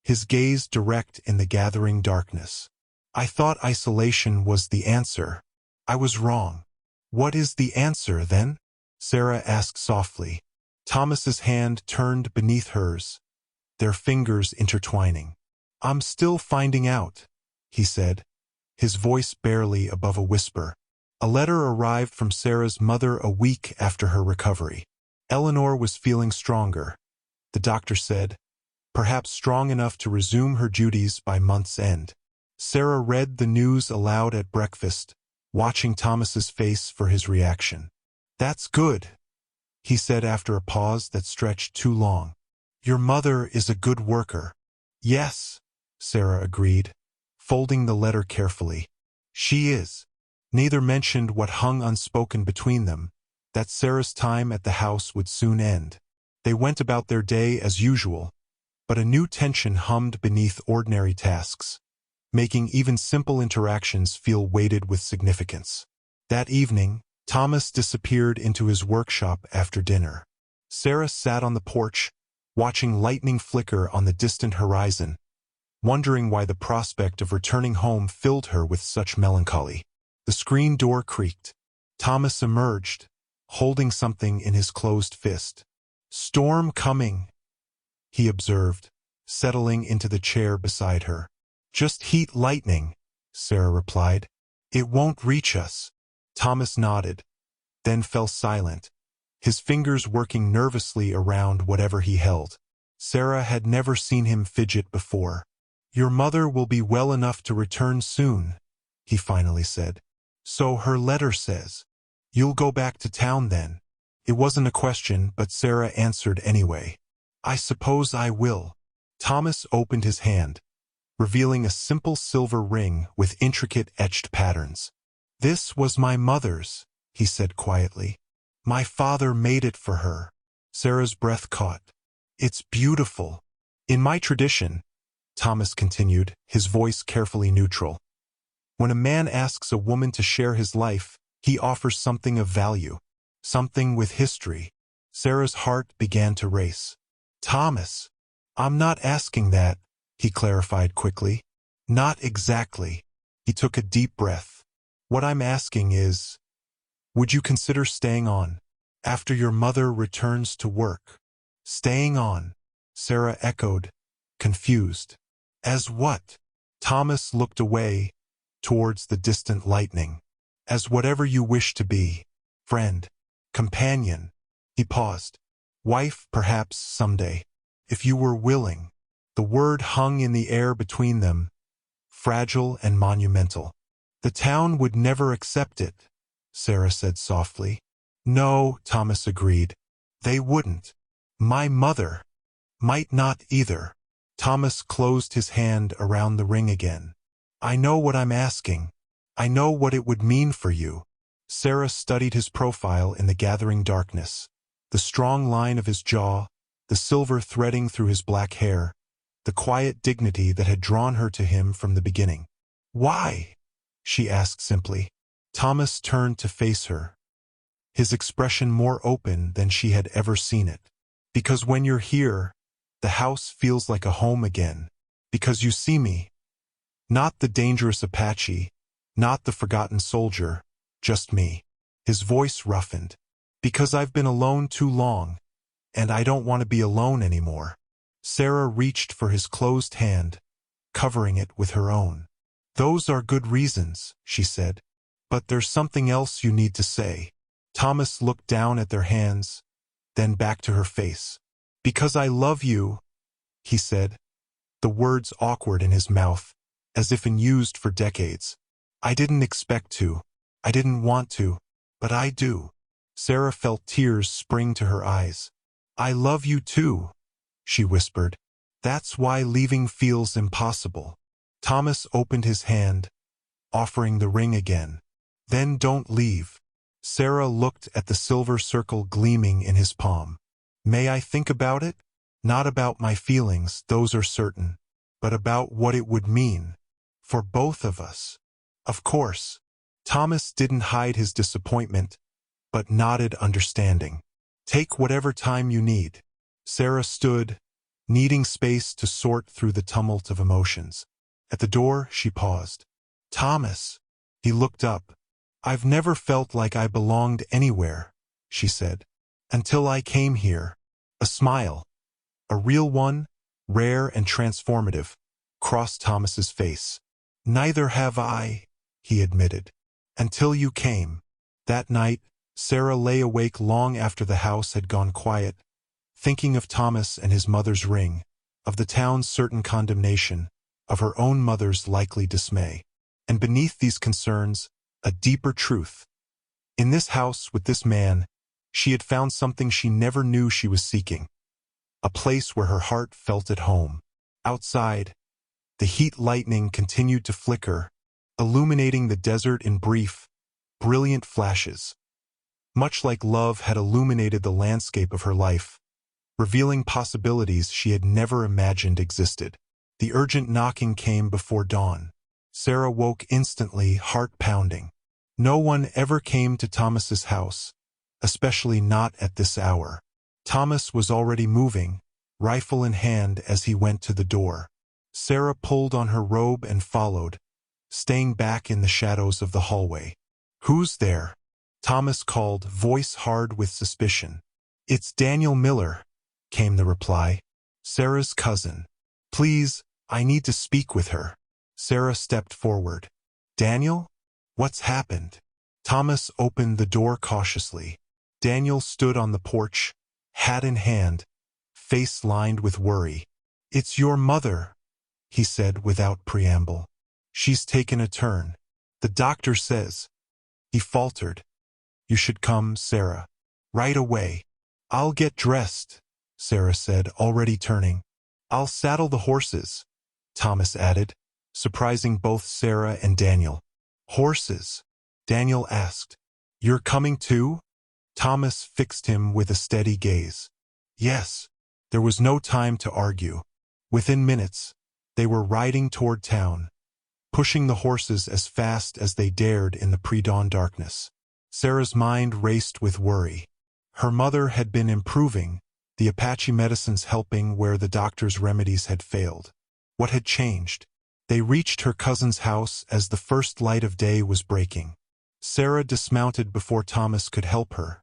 his gaze direct in the gathering darkness. I thought isolation was the answer. I was wrong. What is the answer, then? Sarah asked softly. Thomas's hand turned beneath hers, their fingers intertwining. I'm still finding out, he said, his voice barely above a whisper. A letter arrived from Sarah's mother a week after her recovery. Eleanor was feeling stronger, the doctor said, perhaps strong enough to resume her duties by month's end. Sarah read the news aloud at breakfast, watching Thomas's face for his reaction. That's good, he said after a pause that stretched too long. Your mother is a good worker. Yes, Sarah agreed, folding the letter carefully. She is. Neither mentioned what hung unspoken between them, that Sarah's time at the house would soon end. They went about their day as usual, but a new tension hummed beneath ordinary tasks, making even simple interactions feel weighted with significance. That evening, Thomas disappeared into his workshop after dinner. Sarah sat on the porch, watching lightning flicker on the distant horizon, wondering why the prospect of returning home filled her with such melancholy. The screen door creaked. Thomas emerged, holding something in his closed fist. Storm coming, he observed, settling into the chair beside her. Just heat lightning, Sarah replied. It won't reach us. Thomas nodded, then fell silent, his fingers working nervously around whatever he held. Sarah had never seen him fidget before. Your mother will be well enough to return soon, he finally said. So her letter says. You'll go back to town then. It wasn't a question, but Sarah answered anyway. I suppose I will. Thomas opened his hand, revealing a simple silver ring with intricate etched patterns. This was my mother's, he said quietly. My father made it for her. Sarah's breath caught. It's beautiful. In my tradition, Thomas continued, his voice carefully neutral. When a man asks a woman to share his life, he offers something of value, something with history. Sarah's heart began to race. Thomas, I'm not asking that, he clarified quickly. Not exactly. He took a deep breath. What I'm asking is, would you consider staying on after your mother returns to work? Staying on, Sarah echoed, confused. As what? Thomas looked away, towards the distant lightning. As whatever you wish to be. Friend. Companion. He paused. Wife, perhaps, someday. If you were willing. The word hung in the air between them, fragile and monumental. The town would never accept it, Sarah said softly. No, Thomas agreed. They wouldn't. My mother might not either. Thomas closed his hand around the ring again. I know what I'm asking. I know what it would mean for you. Sarah studied his profile in the gathering darkness. The strong line of his jaw, the silver threading through his black hair, the quiet dignity that had drawn her to him from the beginning. Why? She asked simply. Thomas turned to face her, his expression more open than she had ever seen it. Because when you're here, the house feels like a home again. Because you see me. Not the dangerous Apache, not the forgotten soldier, just me. His voice roughened. Because I've been alone too long, and I don't want to be alone anymore. Sarah reached for his closed hand, covering it with her own. Those are good reasons, she said. But there's something else you need to say. Thomas looked down at their hands, then back to her face. Because I love you, he said, the words awkward in his mouth, as if unused for decades. I didn't expect to. I didn't want to, but I do. Sarah felt tears spring to her eyes. I love you too, she whispered. That's why leaving feels impossible. Thomas opened his hand, offering the ring again. Then don't leave. Sarah looked at the silver circle gleaming in his palm. May I think about it? Not about my feelings, those are certain, but about what it would mean. For both of us. Of course. Thomas didn't hide his disappointment, but nodded understanding. Take whatever time you need. Sarah stood, needing space to sort through the tumult of emotions. At the door, she paused. Thomas. He looked up. I've never felt like I belonged anywhere, she said. Until I came here. A smile, a real one, rare and transformative, crossed Thomas's face. Neither have I, he admitted. Until you came. That night, Sarah lay awake long after the house had gone quiet, thinking of Thomas and his mother's ring, of the town's certain condemnation, of her own mother's likely dismay. And beneath these concerns, a deeper truth. In this house with this man, she had found something she never knew she was seeking. A place where her heart felt at home. Outside, the heat lightning continued to flicker, illuminating the desert in brief, brilliant flashes. Much like love had illuminated the landscape of her life, revealing possibilities she had never imagined existed. The urgent knocking came before dawn. Sarah woke instantly, heart pounding. No one ever came to Thomas's house, especially not at this hour. Thomas was already moving, rifle in hand as he went to the door. Sarah pulled on her robe and followed, staying back in the shadows of the hallway. Who's there? Thomas called, voice hard with suspicion. It's Daniel Miller, came the reply. Sarah's cousin. Please, I need to speak with her. Sarah stepped forward. Daniel? What's happened? Thomas opened the door cautiously. Daniel stood on the porch, hat in hand, face lined with worry. It's your mother, he said without preamble. She's taken a turn. The doctor says. He faltered. You should come, Sarah. Right away. I'll get dressed, Sarah said, already turning. I'll saddle the horses, Thomas added, surprising both Sarah and Daniel. Horses? Daniel asked. You're coming too? Thomas fixed him with a steady gaze. Yes. There was no time to argue. Within minutes, they were riding toward town, pushing the horses as fast as they dared in the pre-dawn darkness. Sarah's mind raced with worry. Her mother had been improving, the Apache medicines helping where the doctor's remedies had failed. What had changed? They reached her cousin's house as the first light of day was breaking. Sarah dismounted before Thomas could help her,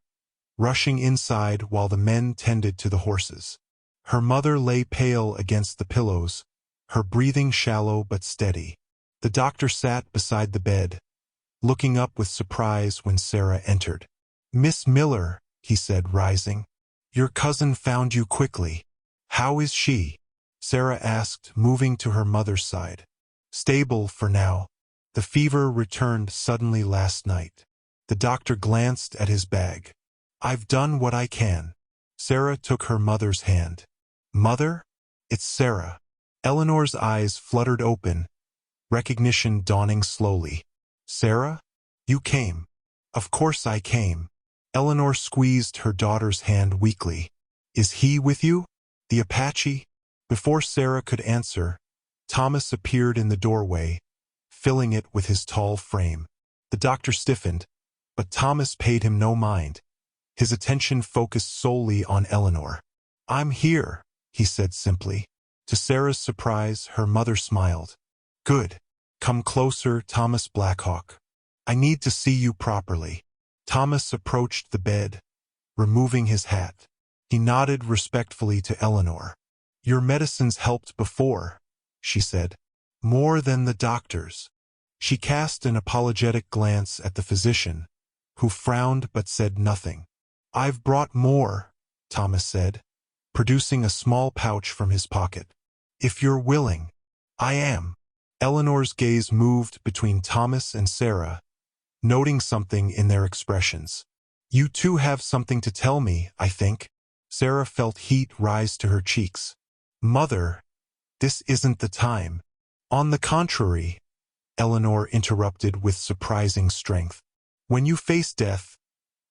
rushing inside while the men tended to the horses. Her mother lay pale against the pillows, her breathing shallow but steady. The doctor sat beside the bed, looking up with surprise when Sarah entered. Miss Miller, he said, rising. Your cousin found you quickly. How is she? Sarah asked, moving to her mother's side. Stable for now. The fever returned suddenly last night. The doctor glanced at his bag. I've done what I can. Sarah took her mother's hand. Mother? It's Sarah. Eleanor's eyes fluttered open, recognition dawning slowly. Sarah? You came. Of course I came. Eleanor squeezed her daughter's hand weakly. Is he with you? The Apache? Before Sarah could answer, Thomas appeared in the doorway, filling it with his tall frame. The doctor stiffened, but Thomas paid him no mind. His attention focused solely on Eleanor. I'm here, he said simply. To Sarah's surprise, her mother smiled. Good. Come closer, Thomas Blackhawk. I need to see you properly. Thomas approached the bed, removing his hat. He nodded respectfully to Eleanor. Your medicines helped before, she said. More than the doctor's. She cast an apologetic glance at the physician, who frowned but said nothing. I've brought more, Thomas said, producing a small pouch from his pocket. If you're willing. I am. Eleanor's gaze moved between Thomas and Sarah, noting something in their expressions. You two have something to tell me, I think. Sarah felt heat rise to her cheeks. Mother, this isn't the time. On the contrary, Eleanor interrupted with surprising strength. When you face death,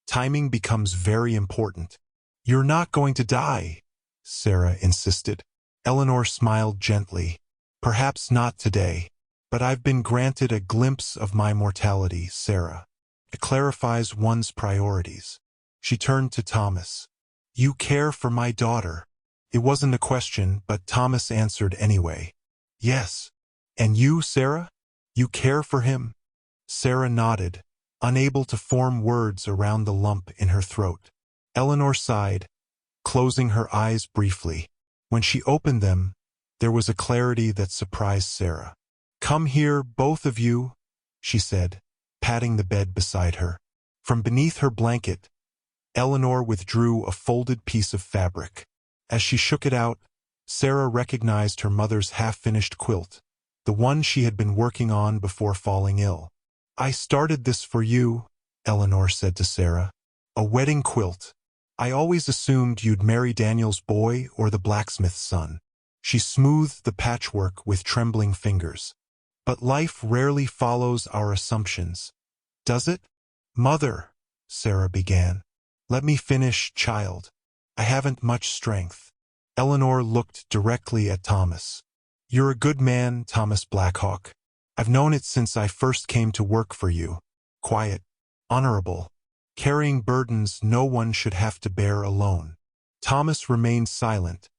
timing becomes very important. You're not going to die, Sarah insisted. Eleanor smiled gently. Perhaps not today, but I've been granted a glimpse of my mortality, Sarah. It clarifies one's priorities. She turned to Thomas. You care for my daughter. It wasn't a question, but Thomas answered anyway. Yes. And you, Sarah? You care for him? Sarah nodded, unable to form words around the lump in her throat. Eleanor sighed, closing her eyes briefly. When she opened them, there was a clarity that surprised Sarah. Come here, both of you, she said, patting the bed beside her. From beneath her blanket, Eleanor withdrew a folded piece of fabric. As she shook it out, Sarah recognized her mother's half-finished quilt, the one she had been working on before falling ill. I started this for you, Eleanor said to Sarah. A wedding quilt. I always assumed you'd marry Daniel's boy or the blacksmith's son. She smoothed the patchwork with trembling fingers. But life rarely follows our assumptions. Does it? Mother, Sarah began. Let me finish, child. I haven't much strength. Eleanor looked directly at Thomas. You're a good man, Thomas Blackhawk. I've known it since I first came to work for you. Quiet, honorable, carrying burdens no one should have to bear alone. Thomas remained silent,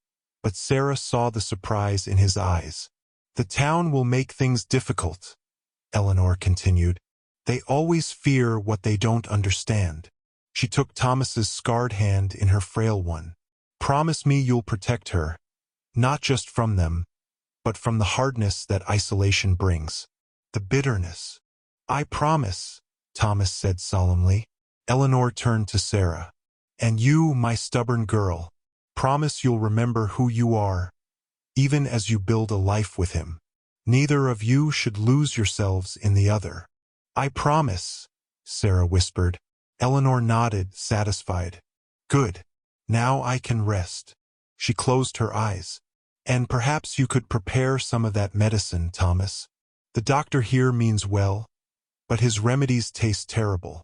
but Sarah saw the surprise in his eyes. The town will make things difficult, Eleanor continued. They always fear what they don't understand. She took Thomas's scarred hand in her frail one. Promise me you'll protect her, not just from them, but from the hardness that isolation brings. The bitterness. I promise, Thomas said solemnly. Eleanor turned to Sarah. And you, my stubborn girl, promise you'll remember who you are, even as you build a life with him. Neither of you should lose yourselves in the other. I promise, Sarah whispered. Eleanor nodded, satisfied. Good. Now I can rest. She closed her eyes. And perhaps you could prepare some of that medicine, Thomas. The doctor here means well, but his remedies taste terrible.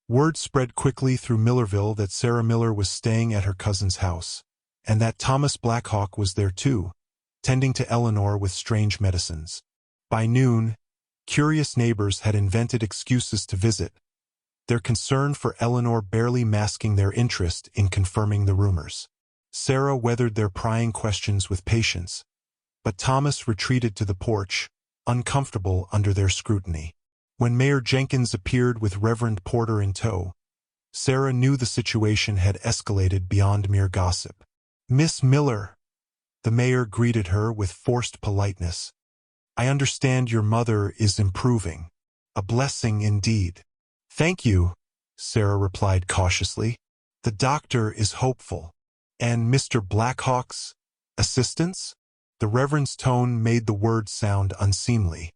Word spread quickly through Millerville that Sarah Miller was staying at her cousin's house, and that Thomas Blackhawk was there too, tending to Eleanor with strange medicines. By noon, curious neighbors had invented excuses to visit, their concern for Eleanor barely masking their interest in confirming the rumors. Sarah weathered their prying questions with patience, but Thomas retreated to the porch, uncomfortable under their scrutiny. When Mayor Jenkins appeared with Reverend Porter in tow, Sarah knew the situation had escalated beyond mere gossip. Miss Miller, the mayor greeted her with forced politeness. I understand your mother is improving. A blessing indeed. Thank you, Sarah replied cautiously. The doctor is hopeful. And Mr. Blackhawk's assistance? The Reverend's tone made the word sound unseemly.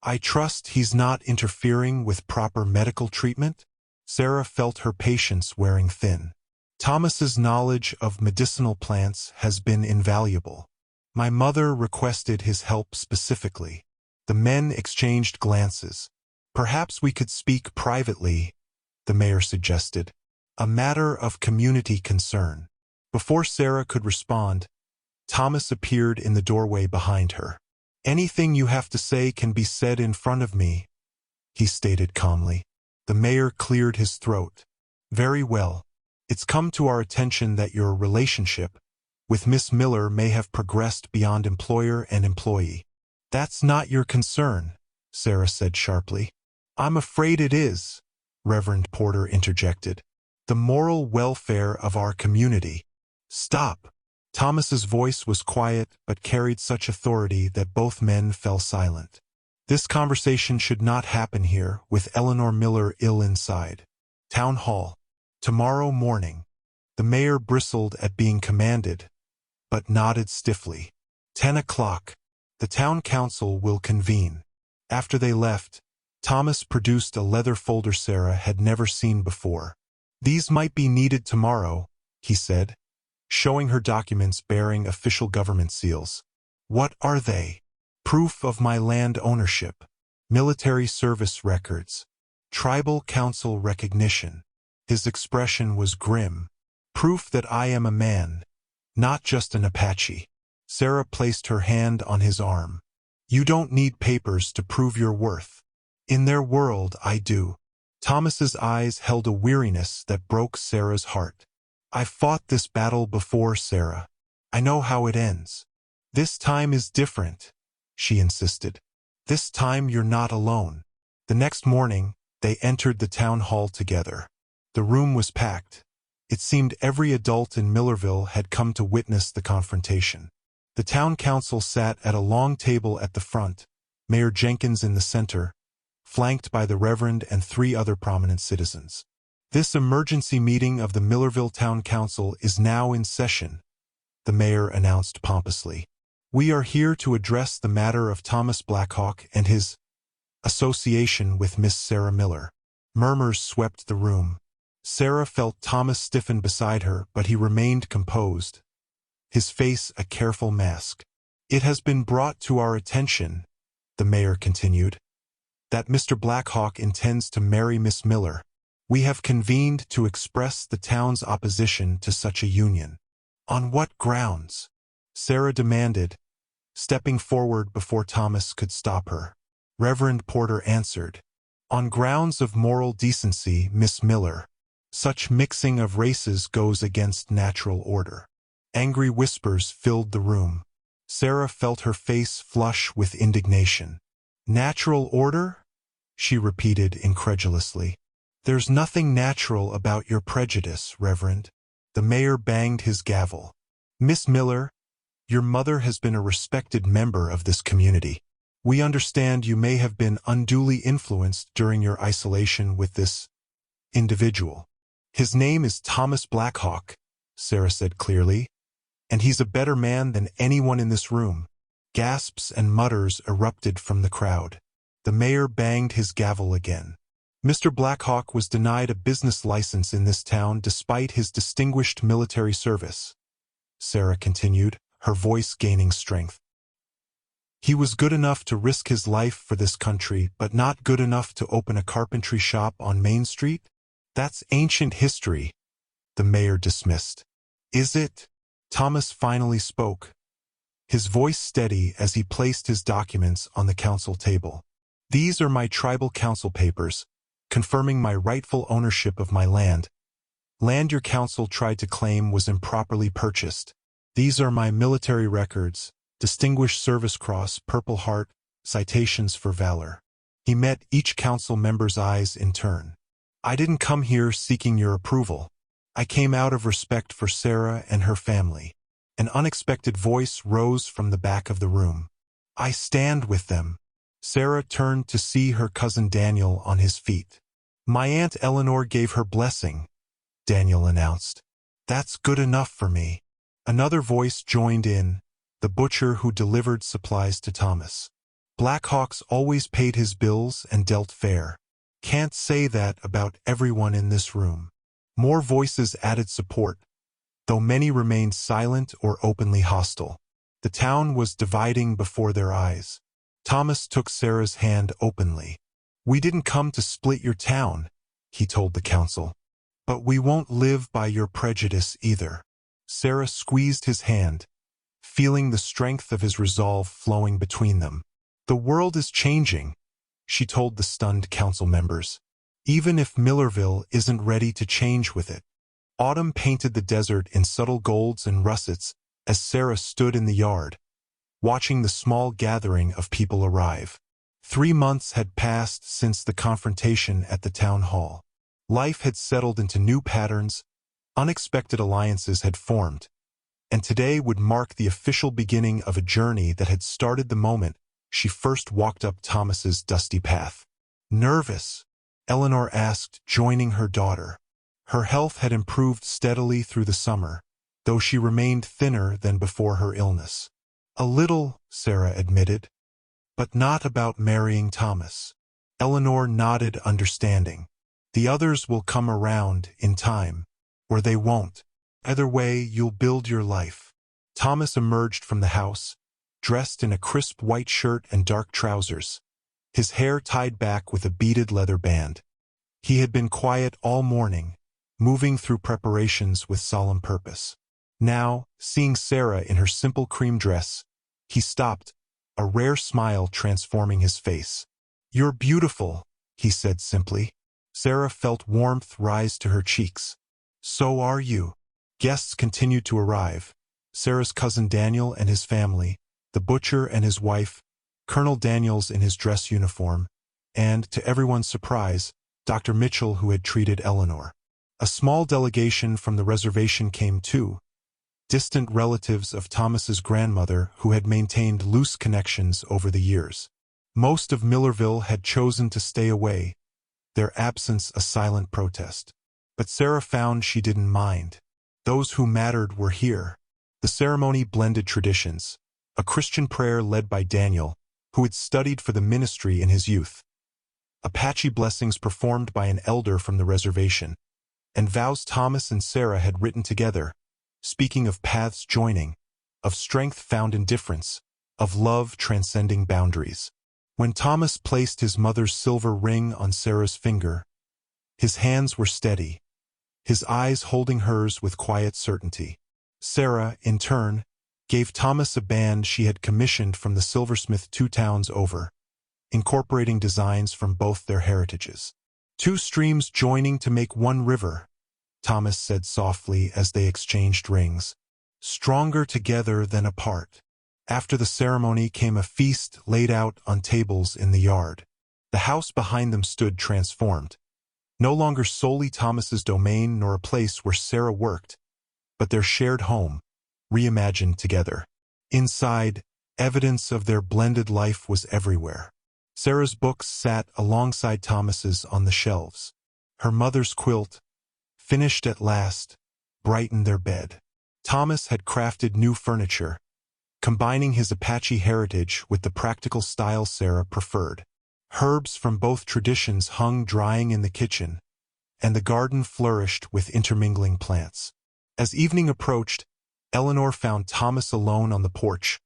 I trust he's not interfering with proper medical treatment? Sarah felt her patience wearing thin. Thomas's knowledge of medicinal plants has been invaluable. My mother requested his help specifically. The men exchanged glances. Perhaps we could speak privately, the mayor suggested. A matter of community concern. Before Sarah could respond, Thomas appeared in the doorway behind her. Anything you have to say can be said in front of me, he stated calmly. The mayor cleared his throat. Very well. It's come to our attention that your relationship with Miss Miller may have progressed beyond employer and employee. That's not your concern, Sarah said sharply. I'm afraid it is, Reverend Porter interjected. The moral welfare of our community. Stop. Thomas's voice was quiet but carried such authority that both men fell silent. This conversation should not happen here, with Eleanor Miller ill inside. Town Hall. Tomorrow morning. The mayor bristled at being commanded, but nodded stiffly. 10 o'clock. The town council will convene. After they left, Thomas produced a leather folder Sarah had never seen before. These might be needed tomorrow, he said, showing her documents bearing official government seals. What are they? Proof of my land ownership, military service records, tribal council recognition. His expression was grim. Proof that I am a man, not just an Apache. Sarah placed her hand on his arm. You don't need papers to prove your worth. In their world, I do. Thomas's eyes held a weariness that broke Sarah's heart. I've fought this battle before, Sarah. I know how it ends. This time is different, she insisted. This time you're not alone. The next morning, they entered the town hall together. The room was packed. It seemed every adult in Millerville had come to witness the confrontation. The town council sat at a long table at the front, Mayor Jenkins in the center, flanked by the Reverend and 3 other prominent citizens. This emergency meeting of the Millerville Town Council is now in session, the mayor announced pompously. We are here to address the matter of Thomas Blackhawk and his association with Miss Sarah Miller. Murmurs swept the room. Sarah felt Thomas stiffen beside her, but he remained composed, his face a careful mask. It has been brought to our attention, the mayor continued, that Mr. Blackhawk intends to marry Miss Miller. We have convened to express the town's opposition to such a union. On what grounds? Sarah demanded, stepping forward before Thomas could stop her. Reverend Porter answered, on grounds of moral decency, Miss Miller. Such mixing of races goes against natural order. Angry whispers filled the room. Sarah felt her face flush with indignation. Natural order? She repeated incredulously. There's nothing natural about your prejudice, Reverend. The mayor banged his gavel. Miss Miller, your mother has been a respected member of this community. We understand you may have been unduly influenced during your isolation with this individual. His name is Thomas Blackhawk, Sarah said clearly, and he's a better man than anyone in this room. Gasps and mutters erupted from the crowd. The mayor banged his gavel again. Mr. Blackhawk was denied a business license in this town despite his distinguished military service, Sarah continued, her voice gaining strength. He was good enough to risk his life for this country, but not good enough to open a carpentry shop on Main Street? That's ancient history, the mayor dismissed. Is it? Thomas finally spoke, his voice steady as he placed his documents on the council table. These are my tribal council papers, confirming my rightful ownership of my land. Land your council tried to claim was improperly purchased. These are my military records, Distinguished Service Cross, Purple Heart, citations for valor. He met each council member's eyes in turn. I didn't come here seeking your approval. I came out of respect for Sarah and her family. An unexpected voice rose from the back of the room. I stand with them. Sarah turned to see her cousin Daniel on his feet. My Aunt Eleanor gave her blessing, Daniel announced. That's good enough for me. Another voice joined in, the butcher who delivered supplies to Thomas. Blackhawks always paid his bills and dealt fair. Can't say that about everyone in this room. More voices added support, though many remained silent or openly hostile. The town was dividing before their eyes. Thomas took Sarah's hand openly. We didn't come to split your town, he told the council. But we won't live by your prejudice either. Sarah squeezed his hand, feeling the strength of his resolve flowing between them. The world is changing, she told the stunned council members. Even if Millerville isn't ready to change with it. Autumn painted the desert in subtle golds and russets as Sarah stood in the yard, watching the small gathering of people arrive. 3 months had passed since the confrontation at the town hall. Life had settled into new patterns, unexpected alliances had formed, and today would mark the official beginning of a journey that had started the moment she first walked up Thomas's dusty path. Nervous? Eleanor asked, joining her daughter. Her health had improved steadily through the summer, though she remained thinner than before her illness. A little, Sarah admitted, but not about marrying Thomas. Eleanor nodded understanding. The others will come around in time, or they won't. Either way, you'll build your life. Thomas emerged from the house, dressed in a crisp white shirt and dark trousers, his hair tied back with a beaded leather band. He had been quiet all morning, moving through preparations with solemn purpose. Now, seeing Sarah in her simple cream dress, he stopped, a rare smile transforming his face. You're beautiful, he said simply. Sarah felt warmth rise to her cheeks. So are you. Guests continued to arrive. Sarah's cousin Daniel and his family, the butcher and his wife, Colonel Daniels in his dress uniform, and, to everyone's surprise, Dr. Mitchell who had treated Eleanor. A small delegation from the reservation came too, distant relatives of Thomas's grandmother who had maintained loose connections over the years. Most of Millerville had chosen to stay away, their absence a silent protest. But Sarah found she didn't mind. Those who mattered were here. The ceremony blended traditions, a Christian prayer led by Daniel, who had studied for the ministry in his youth, Apache blessings performed by an elder from the reservation, and vows Thomas and Sarah had written together, speaking of paths joining, of strength found in difference, of love transcending boundaries. When Thomas placed his mother's silver ring on Sarah's finger, his hands were steady, his eyes holding hers with quiet certainty. Sarah, in turn, gave Thomas a band she had commissioned from the silversmith 2 towns over, incorporating designs from both their heritages. 2 streams joining to make one river, Thomas said softly as they exchanged rings. Stronger together than apart. After the ceremony came a feast laid out on tables in the yard. The house behind them stood transformed, no longer solely Thomas's domain nor a place where Sarah worked, but their shared home, reimagined together. Inside, Evidence of their blended life was everywhere. Sarah's books sat alongside Thomas's on the shelves. Her mother's quilt, finished at last, brightened their bed. Thomas had crafted new furniture, combining his Apache heritage with the practical style Sarah preferred. Herbs from both traditions hung drying in the kitchen, and the garden flourished with intermingling plants. As evening approached, Eleanor found Thomas alone on the porch,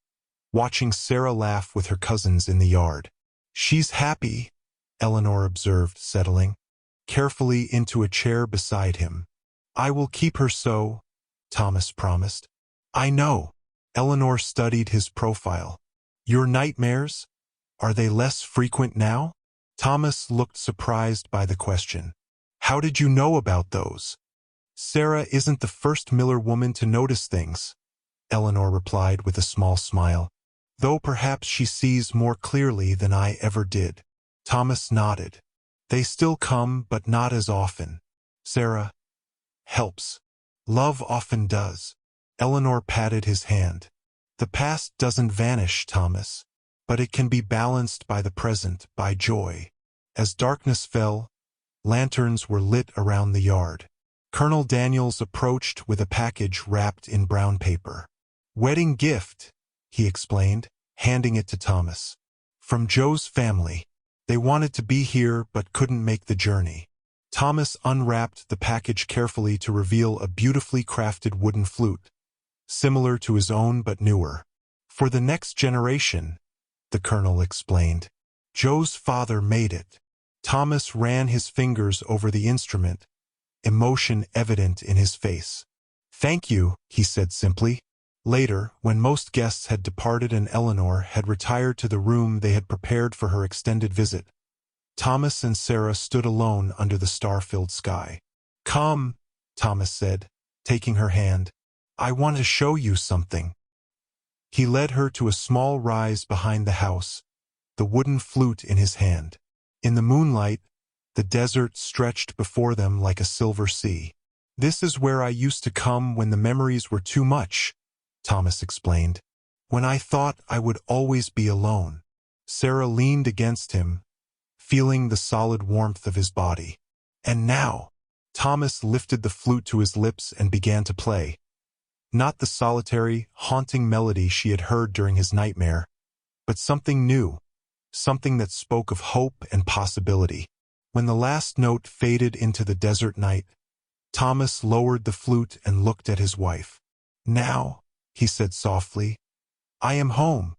watching Sarah laugh with her cousins in the yard. "She's happy," Eleanor observed, settling carefully into a chair beside him. "I will keep her so," Thomas promised. "I know." Eleanor studied his profile. "Your nightmares? Are they less frequent now?" Thomas looked surprised by the question. "How did you know about those?" "Sarah isn't the first Miller woman to notice things," Eleanor replied with a small smile, "though perhaps she sees more clearly than I ever did." Thomas nodded. "They still come, but not as often. Sarah helps. Love often does." Eleanor patted his hand. "The past doesn't vanish, Thomas, but it can be balanced by the present, by joy." As darkness fell, lanterns were lit around the yard. Colonel Daniels approached with a package wrapped in brown paper. "Wedding gift," he explained, handing it to Thomas. "From Joe's family. They wanted to be here but couldn't make the journey." Thomas unwrapped the package carefully to reveal a beautifully crafted wooden flute, similar to his own but newer. "For the next generation," the colonel explained. "Joe's father made it." Thomas ran his fingers over the instrument, emotion evident in his face. "Thank you," he said simply. Later, when most guests had departed and Eleanor had retired to the room they had prepared for her extended visit, Thomas and Sarah stood alone under the star-filled sky. "Come," Thomas said, taking her hand. "I want to show you something." He led her to a small rise behind the house, the wooden flute in his hand. In the moonlight, the desert stretched before them like a silver sea. "This is where I used to come when the memories were too much," Thomas explained. "When I thought I would always be alone." Sarah leaned against him, feeling the solid warmth of his body. "And now," Thomas lifted the flute to his lips and began to play. Not the solitary, haunting melody she had heard during his nightmare, but something new, something that spoke of hope and possibility. When the last note faded into the desert night, Thomas lowered the flute and looked at his wife. "Now," he said softly, "I am home."